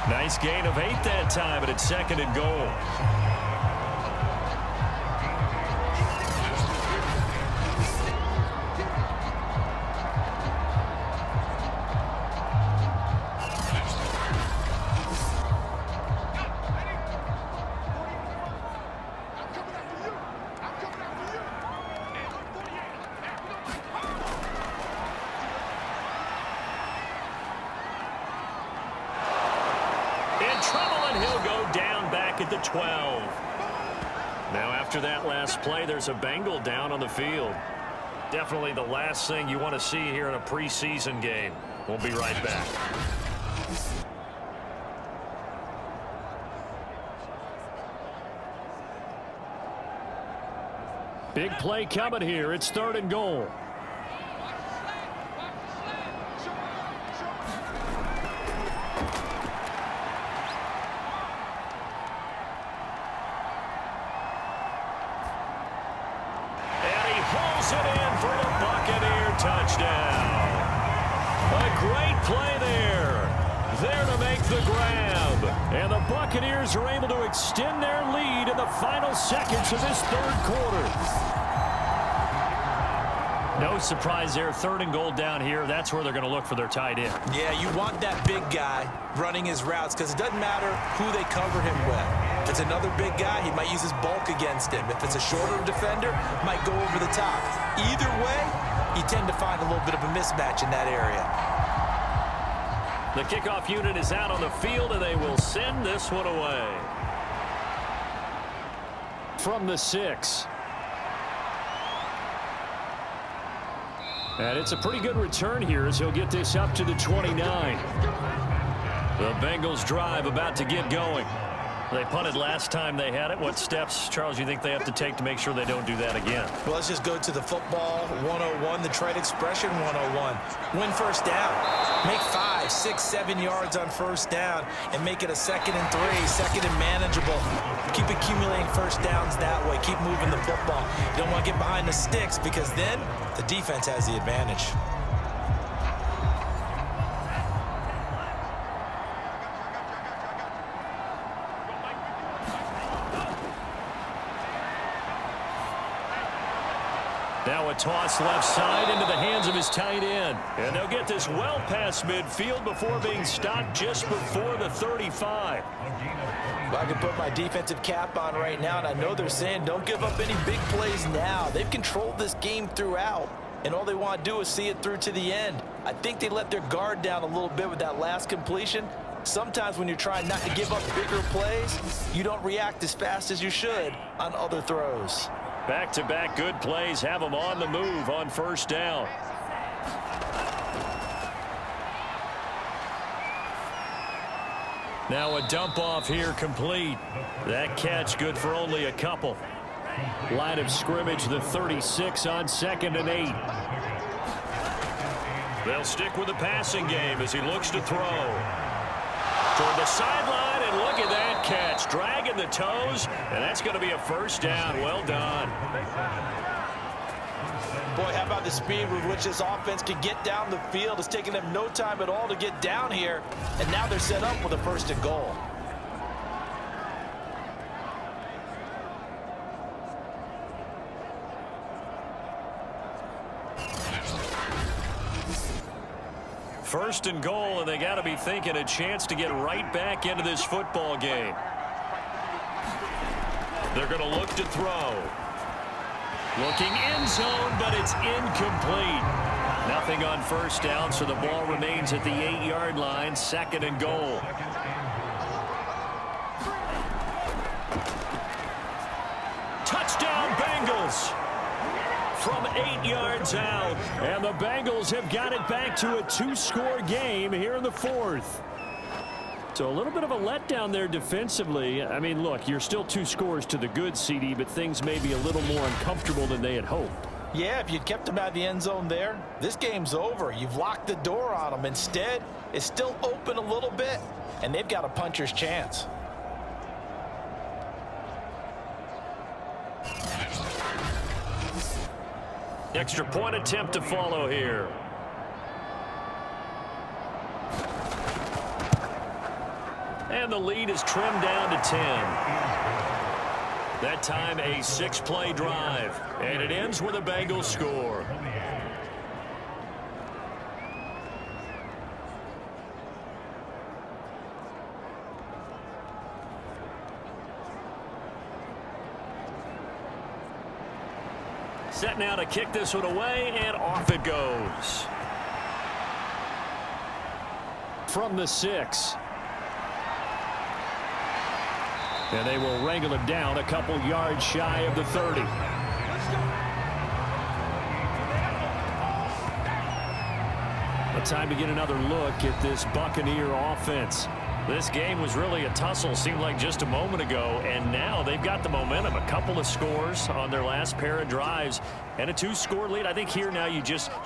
B: Nice gain of 8 that time, and it's 2nd and goal. At the 12. Now after that last play, there's a Bengal down on the field. Definitely the last thing you want to see here in a preseason game. We'll be right back. Big play coming here. It's 3rd and goal. It in for the Buccaneer touchdown. A great play there. There to make the grab. And the Buccaneers are able to extend their lead in the final seconds of this 3rd quarter. No surprise there. 3rd and goal down here. That's where they're going to look for their tight end.
C: Yeah, you want that big guy running his routes, because it doesn't matter who they cover him with. If it's another big guy, he might use his bulk against him. If it's a shorter defender, might go over the top. Either way, you tend to find a little bit of a mismatch in that area.
B: The kickoff unit is out on the field, and they will send this one away. From the 6. And it's a pretty good return here as he'll get this up to the 29. The Bengals drive about to get going. They punted last time they had it. What steps, Charles, you think they have to take to make sure they don't do that again?
C: Well, let's just go to the football 101, the trade expression 101. Win first down. Make 5, 6, 7 yards on first down and make it a 2nd and 3, second and manageable. Keep accumulating first downs that way. Keep moving the football. You don't want to get behind the sticks because then the defense has the advantage.
B: Now a toss left side into the hands of his tight end. And they'll get this well past midfield before being stopped just before the 35.
C: Well, I can put my defensive cap on right now, and I know they're saying don't give up any big plays now. They've controlled this game throughout, and all they want to do is see it through to the end. I think they let their guard down a little bit with that last completion. Sometimes when you're trying not to give up bigger plays, you don't react as fast as you should on other throws.
B: Back-to-back good plays have them on the move on first down. Now a dump off here complete. That catch good for only a couple. Line of scrimmage, the 36 on 2nd and 8. They'll stick with the passing game as he looks to throw. Toward the sideline, and look at that catch. Dragging the toes, and that's going to be a first down. Well done.
C: Boy, how about the speed with which this offense can get down the field? It's taking them no time at all to get down here, and now they're set up with a 1st and goal.
B: First and goal, and they got to be thinking a chance to get right back into this football game. They're going to look to throw. Looking end zone, but it's incomplete. Nothing on first down, so the ball remains at the 8-yard line, 2nd and goal. Touchdown, Bengals! From 8 yards out, and the Bengals have got it back to a 2-score game here in the 4th. So a little bit of a letdown there defensively. I mean, look, you're still 2 scores to the good, CD, but things may be a little more uncomfortable than they had hoped.
C: Yeah, if you'd kept them out of the end zone there, this game's over. You've locked the door on them. Instead, it's still open a little bit, and they've got a puncher's chance.
B: Extra point attempt to follow here. And the lead is trimmed down to 10. That time a 6-play drive. And it ends with a Bengals score. Set now to kick this one away, and off it goes. From the 6. And they will wrangle him down a couple yards shy of the 30. A time to get another look at this Buccaneer offense. This game was really a tussle, seemed like just a moment ago, and now they've got the momentum. A couple of scores on their last pair of drives and a 2-score lead. I think here now you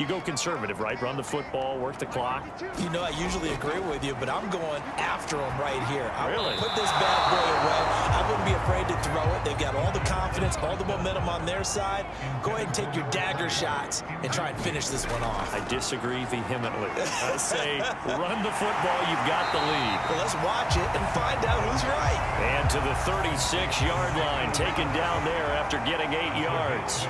B: go conservative, right? Run the football, work the clock.
C: You know, I usually agree with you, but I'm going after them right here. I
B: Really?
C: want to put this bad boy away. I wouldn't be afraid to throw it. They've got all the confidence, all the momentum on their side. Go ahead and take your dagger shots and try and finish this one off.
B: I disagree vehemently. I say run the football, you've got the lead.
C: Well, let's watch it and find out who's right.
B: And to the 36-yard line, taken down there after getting 8 yards.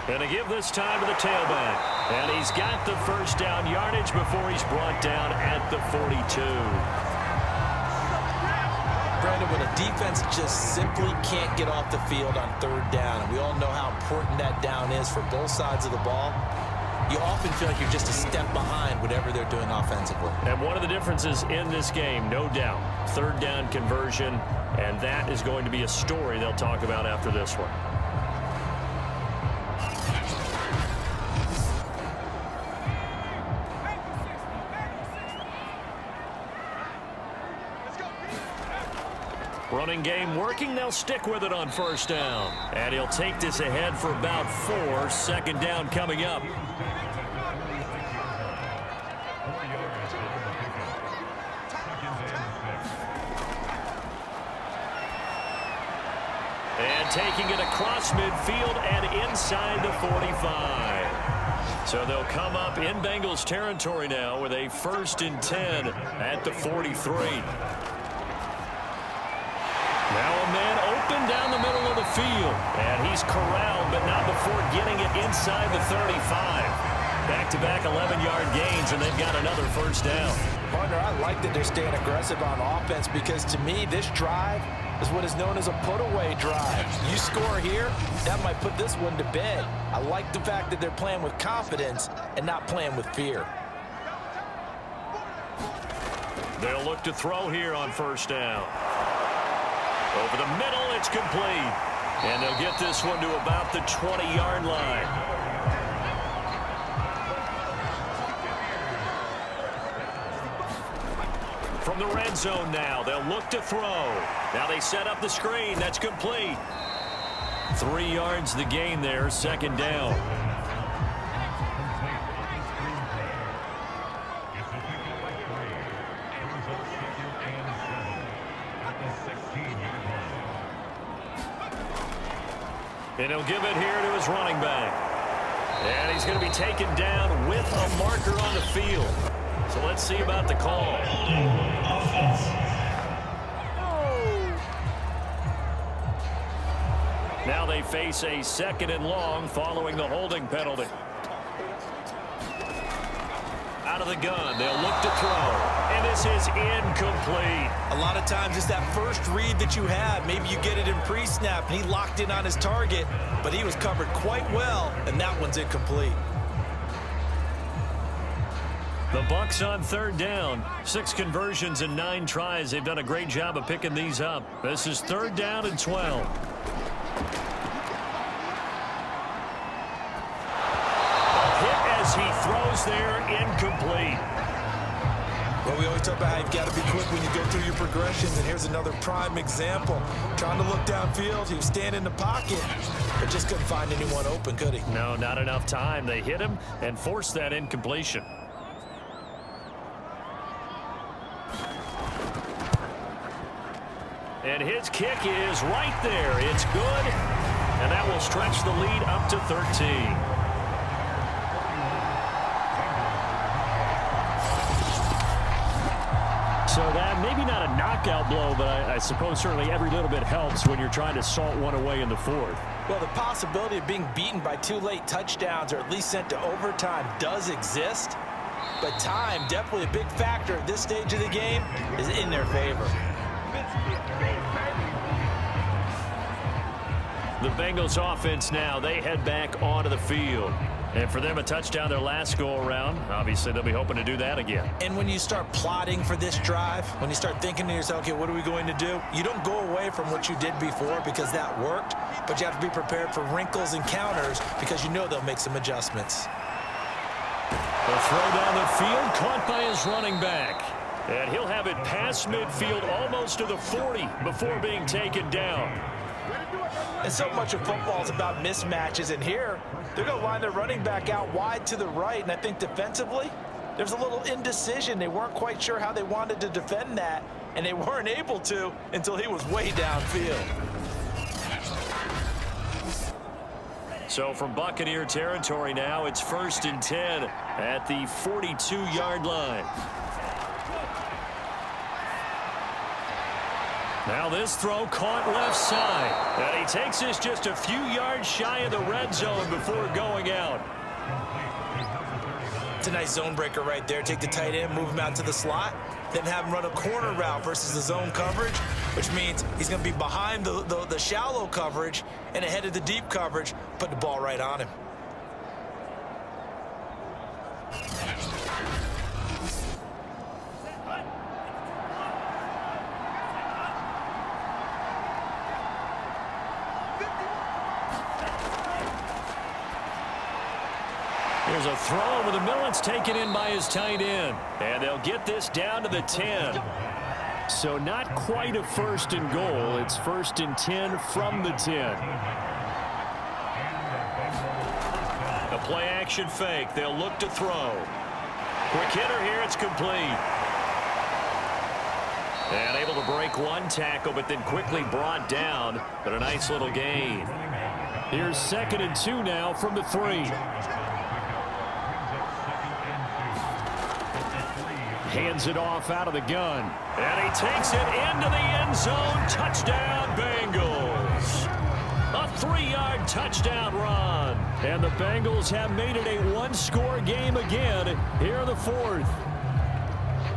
B: And to give this time to the tailback. And he's got the first down yardage before he's brought down at the 42.
C: Brandon, when a defense just simply can't get off the field on third down, and we all know how important that down is for both sides of the ball, you often feel like you're just a step behind whatever they're doing offensively.
B: And one of the differences in this game, no doubt, third down conversion, and that is going to be a story they'll talk about after this one. Running game working. They'll stick with it on first down. And he'll take this ahead for about 4. Second down coming up. And taking it across midfield and inside the 45. So they'll come up in Bengals territory now with a 1st and 10 at the 43. Now a man open down the middle of the field. And he's corralled, but not before getting it inside the 35. Back-to-back 11-yard gains, and they've got another first down.
C: Partner, I like that they're staying aggressive on offense because, to me, this drive is what is known as a put-away drive. You score here, that might put this one to bed. I like the fact that they're playing with confidence and not playing with fear.
B: They'll look to throw here on first down. Over the middle, it's complete. And they'll get this one to about the 20-yard line. From the red zone now, they'll look to throw. Now they set up the screen. That's complete. 3 yards the gain there, second down. And he'll give it here to his running back. And he's going to be taken down with a marker on the field. So let's see about the call. Now they face a 2nd and long following the holding penalty. Out of the gun, they'll look to throw. And this is incomplete.
C: A lot of times it's that first read that you have. Maybe you get it in pre-snap, and he locked in on his target, but he was covered quite well, and that one's incomplete.
B: The Bucs on third down. 6 conversions and 9 tries. They've done a great job of picking these up. This is 3rd down and 12. A hit as he throws there, incomplete.
C: Well, we always talk about how you've got to be quick when you go through your progressions, and here's another prime example. Trying to look downfield, he was standing in the pocket, but just couldn't find anyone open, could he?
B: No, not enough time. They hit him and forced that incompletion. And his kick is right there. It's good, and that will stretch the lead up to 13. So that maybe not a knockout blow, but I suppose certainly every little bit helps when you're trying to salt one away in the 4th.
C: Well, the possibility of being beaten by 2 late touchdowns or at least sent to overtime does exist, but time, definitely a big factor at this stage of the game, is in their favor.
B: The Bengals offense now, they head back onto the field. And for them, a touchdown their last go-around. Obviously, they'll be hoping to do that again.
C: And when you start plotting for this drive, when you start thinking to yourself, okay, what are we going to do? You don't go away from what you did before because that worked, but you have to be prepared for wrinkles and counters because you know they'll make some adjustments.
B: The throw down the field, caught by his running back. And he'll have it past midfield almost to the 40 before being taken down.
C: And so much of football is about mismatches, and here they're going to line their running back out wide to the right, and I think defensively there's a little indecision. They weren't quite sure how they wanted to defend that, and they weren't able to until he was way downfield.
B: So from Buccaneer territory now, it's 1st and 10 at the 42-yard line. Now this throw caught left side. And he takes this just a few yards shy of the red zone before going out.
C: It's a nice zone breaker right there. Take the tight end, move him out to the slot, then have him run a corner route versus the zone coverage, which means he's going to be behind the shallow coverage and ahead of the deep coverage. Put the ball right on him.
B: Here's a throw over the middle. It's taken in by his tight end. And they'll get this down to the 10. So not quite a first and goal. It's 1st and 10 from the 10. A play action fake. They'll look to throw. Quick hitter here. It's complete. And able to break one tackle, but then quickly brought down. But a nice little gain. Here's 2nd and 2 now from the 3. Hands it off out of the gun. And he takes it into the end zone. Touchdown, Bengals. A 3-yard touchdown run. And the Bengals have made it a one-score game again here in the 4th.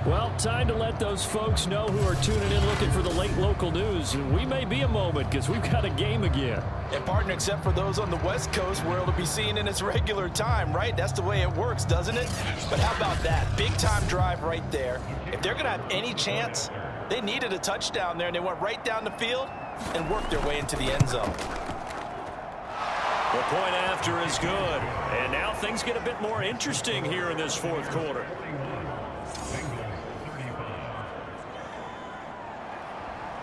B: Well, time to let those folks know who are tuning in looking for the late local news. We may be a moment because we've got a game again.
D: And partner, except for those on the West Coast where it'll be seen in its regular time, right? That's the way it works, doesn't it? But how about that? Big-time drive right there. If they're going to have any chance, they needed a touchdown there, and they went right down the field and worked their way into the end zone.
B: The point after is good. And now things get a bit more interesting here in this 4th quarter.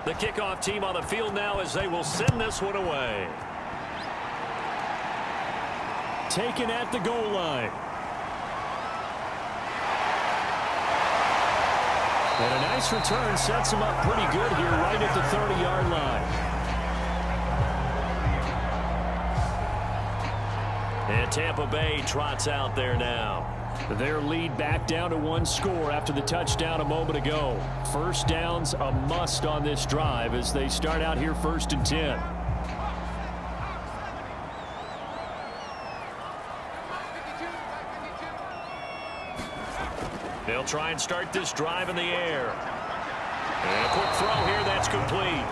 B: The kickoff team on the field now as they will send this one away. Taken at the goal line. And a nice return sets him up pretty good here right at the 30-yard line. And Tampa Bay trots out there now. Their lead back down to 1 score after the touchdown a moment ago. First down's a must on this drive as they start out here 1st and 10. They'll try and start this drive in the air. And a quick throw here, that's complete.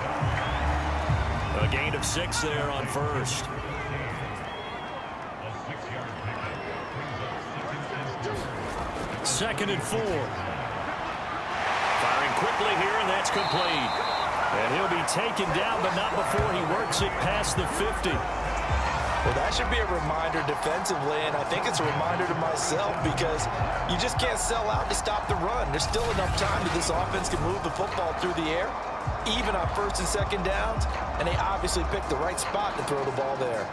B: A gain of 6 there on first. 2nd and 4. Firing quickly here, and that's complete. And he'll be taken down, but not before he works it past the 50.
D: Well, that should be a reminder defensively, and I think it's a reminder to myself because you just can't sell out to stop the run. There's still enough time that this offense can move the football through the air, even on 1st and 2nd downs, and they obviously picked the right spot to throw the ball there.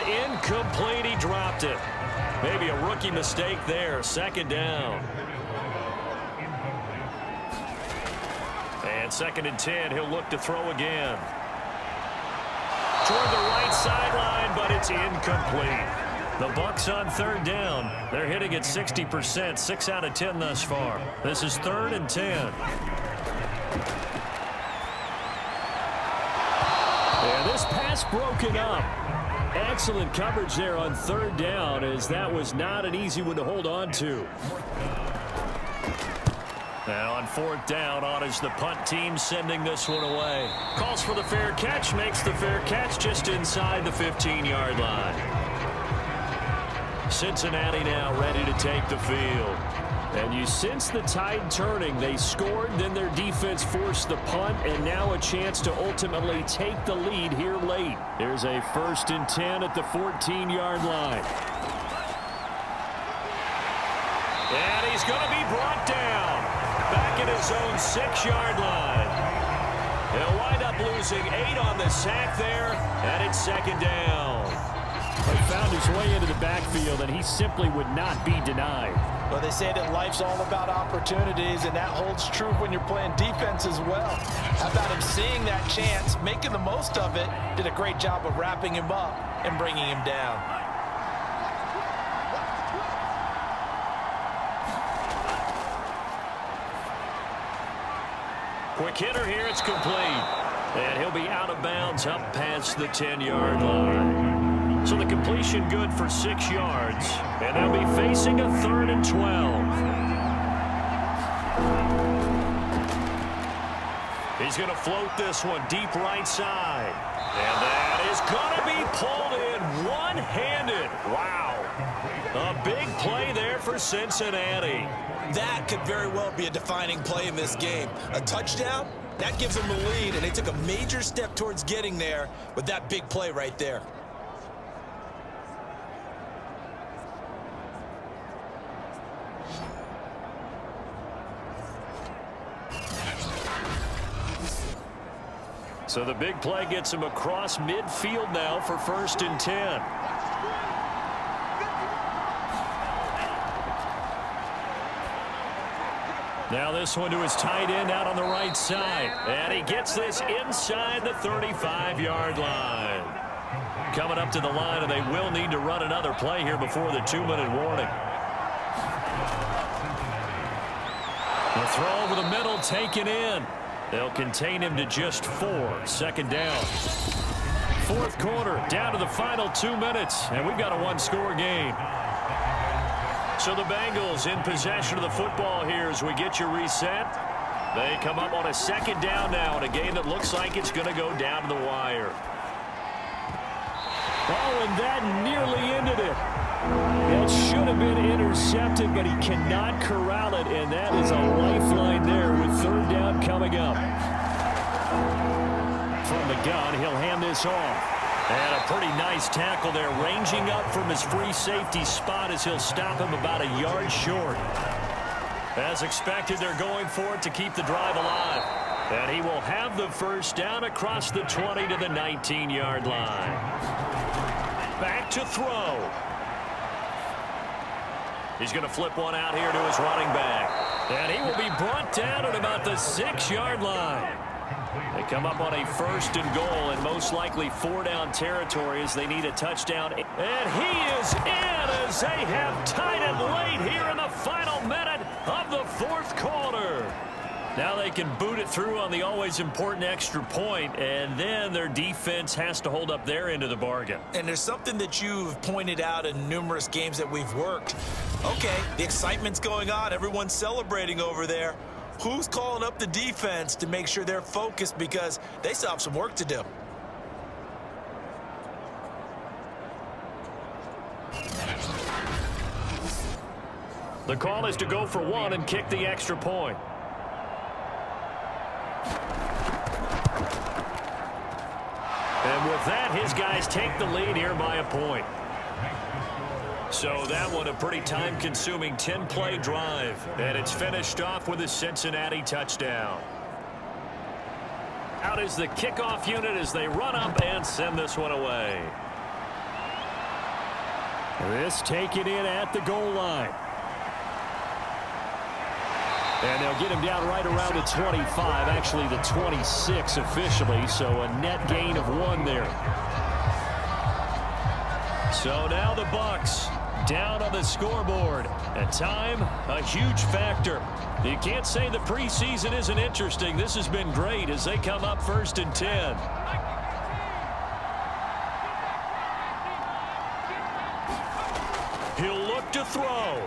B: Incomplete, he dropped it. Maybe a rookie mistake there. 2nd down. And 2nd and 10, he'll look to throw again. Toward the right sideline, but it's incomplete. The Bucs on 3rd down. They're hitting at 60%, 6 out of 10 thus far. This is 3rd and 10. And this pass broken up. Excellent coverage there on 3rd down, as that was not an easy one to hold on to. Now on 4th down, on is the punt team sending this one away. Calls for the fair catch, makes the fair catch just inside the 15-yard line. Cincinnati now ready to take the field. And you sense the tide turning. They scored, then their defense forced the punt, and now a chance to ultimately take the lead here late. There's a 1st and 10 at the 14-yard line. And he's going to be brought down. Back at his own 6-yard line. He'll wind up losing 8 on the sack there, and it's 2nd down. He found his way into the backfield, and he simply would not be denied.
D: Well, they say that life's all about opportunities, and that holds true when you're playing defense as well. How about him seeing that chance, making the most of it, did a great job of wrapping him up and bringing him down.
B: Quick hitter here. It's complete. And he'll be out of bounds up past the 10-yard line. So the completion good for 6 yards. And they'll be facing a 3rd and 12. He's going to float this one deep right side. And that is going to be pulled in one-handed. Wow. A big play there for Cincinnati.
C: That could very well be a defining play in this game. A touchdown, that gives them a lead, and they took a major step towards getting there with that big play right there.
B: So the big play gets him across midfield now for 1st and 10. Now this one to his tight end out on the right side. And he gets this inside the 35-yard line. Coming up to the line, and they will need to run another play here before the 2-minute warning. The throw over the middle taken in. They'll contain him to just 4. 2nd down. 4th quarter, down to the final 2 minutes, and we've got a 1-score game. So the Bengals in possession of the football here as we get you reset. They come up on a 2nd down now in a game that looks like it's going to go down to the wire.
E: Oh, and that nearly ended it. That should have been intercepted, but he cannot corral it, and that is a lifeline there with 3rd down coming up. From the gun, he'll hand this off.
B: And a pretty nice tackle there, ranging up from his free safety spot as he'll stop him about a yard short. As expected, they're going for it to keep the drive alive. And he will have the 1st down across the 20 to the 19-yard line. Back to throw. He's going to flip one out here to his running back. And he will be brought down at about the 6-yard line. They come up on a 1st and goal and most likely 4-down territory as they need a touchdown. And he is in as they have tied it late here in the final minute of the 4th quarter. Now they can boot it through on the always important extra point, and then their defense has to hold up their end of the bargain.
C: And there's something that you've pointed out in numerous games that we've worked. Okay, the excitement's going on. Everyone's celebrating over there. Who's calling up the defense to make sure they're focused because they still have some work to do?
B: The call is to go for 1 and kick the extra point. And with that, his guys take the lead here by a point. So that one a pretty time-consuming 10-play drive. And it's finished off with a Cincinnati touchdown. Out is the kickoff unit as they run up and send this one away.
E: This taken in at the goal line. And they'll get him down right around the 25, actually the 26 officially, so a net gain of 1 there.
B: So now the Bucs down on the scoreboard. At time, a huge factor. You can't say the preseason isn't interesting. This has been great as they come up 1st and 10. He'll look to throw.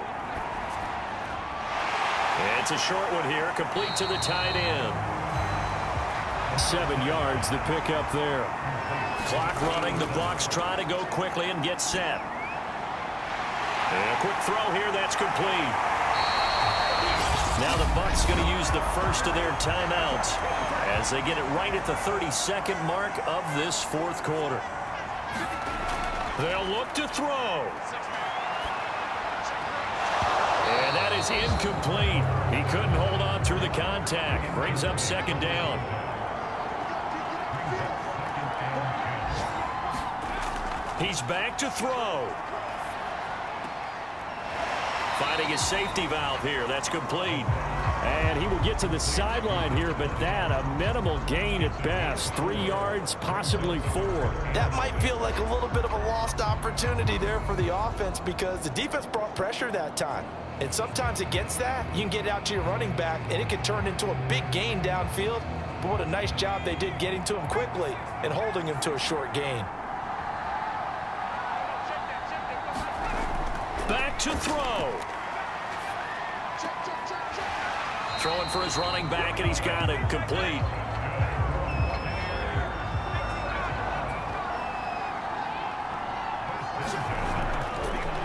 B: It's a short one here, complete to the tight end.
E: 7 yards the pickup there.
B: Clock running, the Bucs try to go quickly and get set. And a quick throw here, that's complete. Now the Bucs going to use the first of their timeouts as they get it right at the 32nd mark of this 4th quarter. They'll look to throw. And that is incomplete. He couldn't hold on through the contact. Brings up 2nd down. He's back to throw. Finding his safety valve here. That's complete.
E: And he will get to the sideline here, but that a minimal gain at best. 3 yards, possibly 4.
D: That might feel like a little bit of a lost opportunity there for the offense because the defense brought pressure that time. And sometimes against that, you can get out to your running back, and it can turn into a big gain downfield. But what a nice job they did getting to him quickly and holding him to a short gain.
E: Back to throw.
B: Throwing for his running back, and he's got it complete.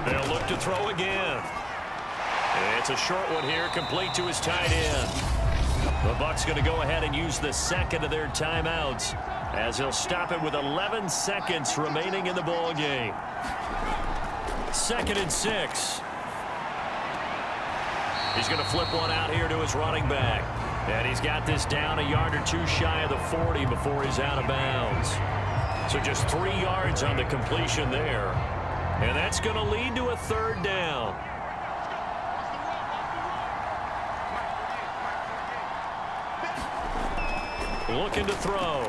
B: They'll look to throw again. It's a short one here, complete to his tight end. The Bucs going to go ahead and use the second of their timeouts as he'll stop it with 11 seconds remaining in the ball game. 2nd and 6. He's going to flip one out here to his running back. And he's got this down a yard or 2 shy of the 40 before he's out of bounds. So just 3 yards on the completion there. And that's going to lead to a 3rd down. Looking to throw.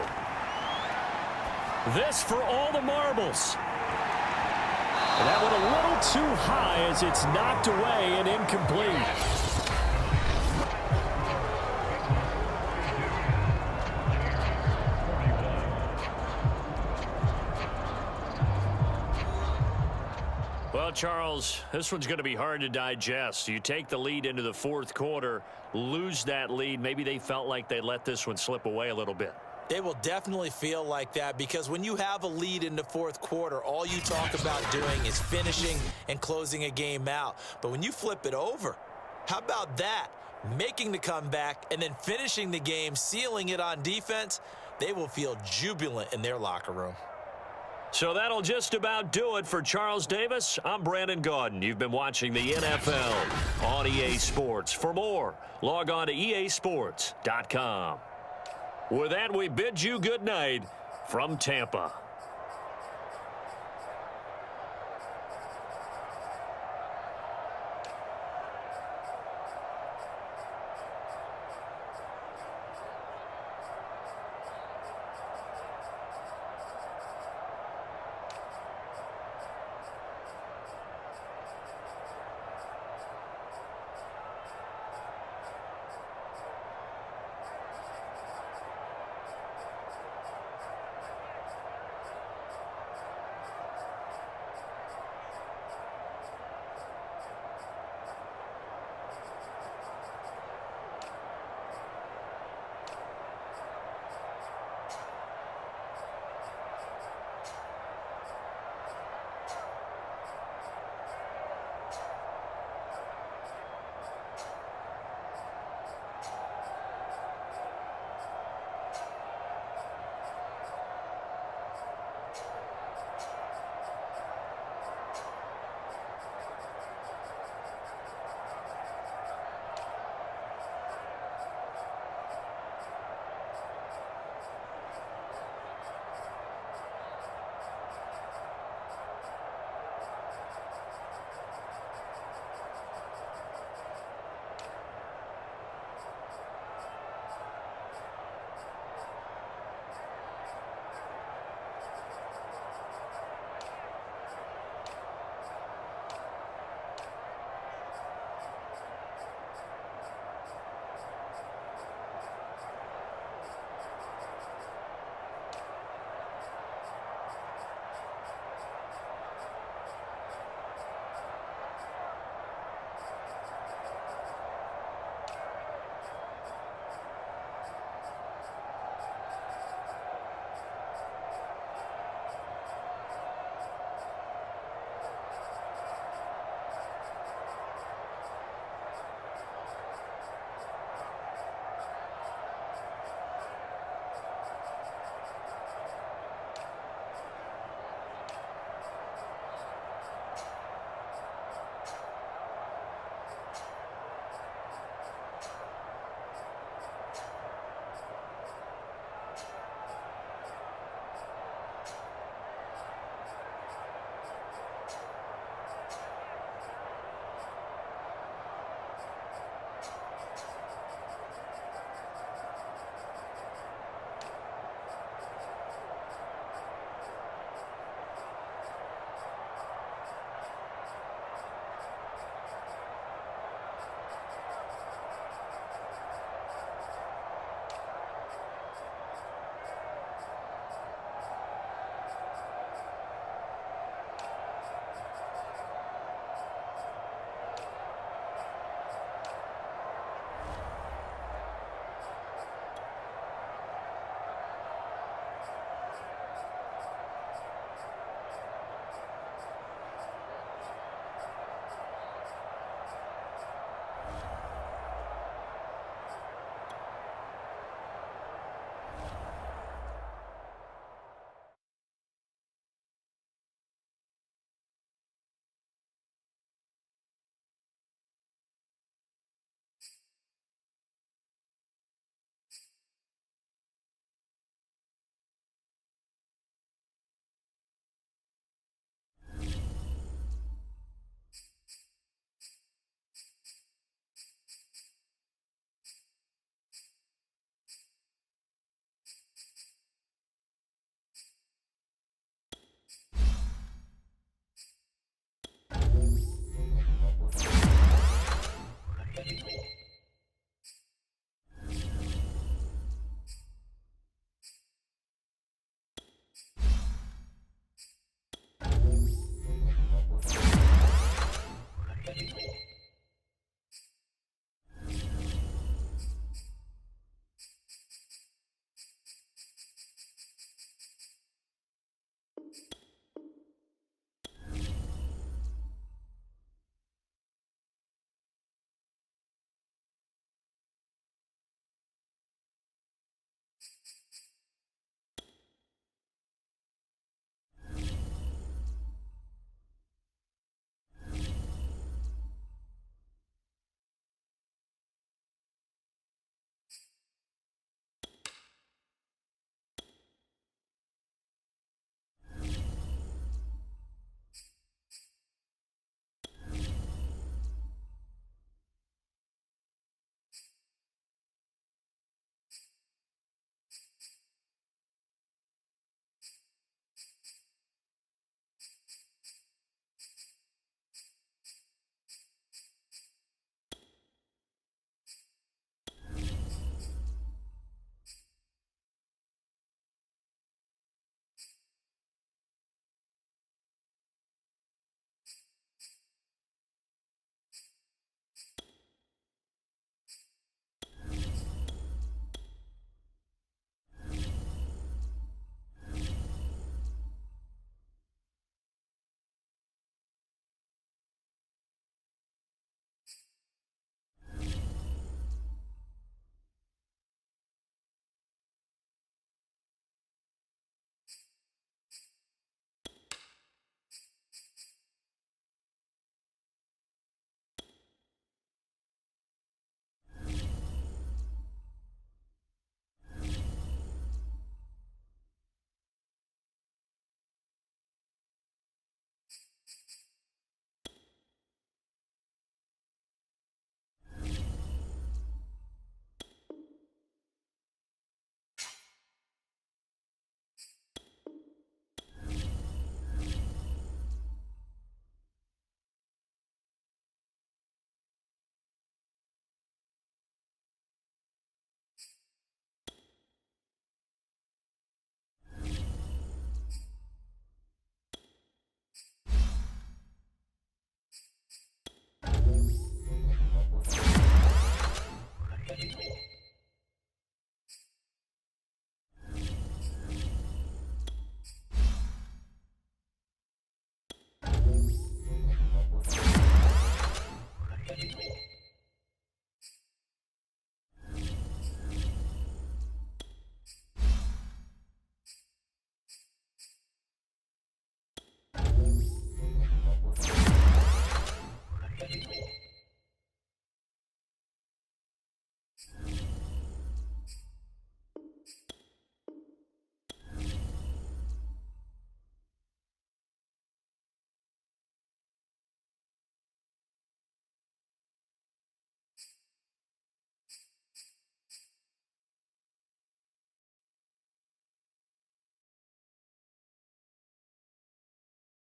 B: This for all the marbles. And that one a little too high as it's knocked away and incomplete. Well, Charles, this one's going to be hard to digest. You take the lead into the 4th quarter, lose that lead. Maybe they felt like they let this one slip away a little bit.
C: They will definitely feel like that because when you have a lead in the 4th quarter, all you talk about doing is finishing and closing a game out. But when you flip it over, how about that? Making the comeback and then finishing the game, sealing it on defense, they will feel jubilant in their locker room.
B: So that'll just about do it for Charles Davis. I'm Brandon Gaudin. You've been watching the NFL on EA Sports. For more, log on to easports.com. With that, we bid you good night from Tampa.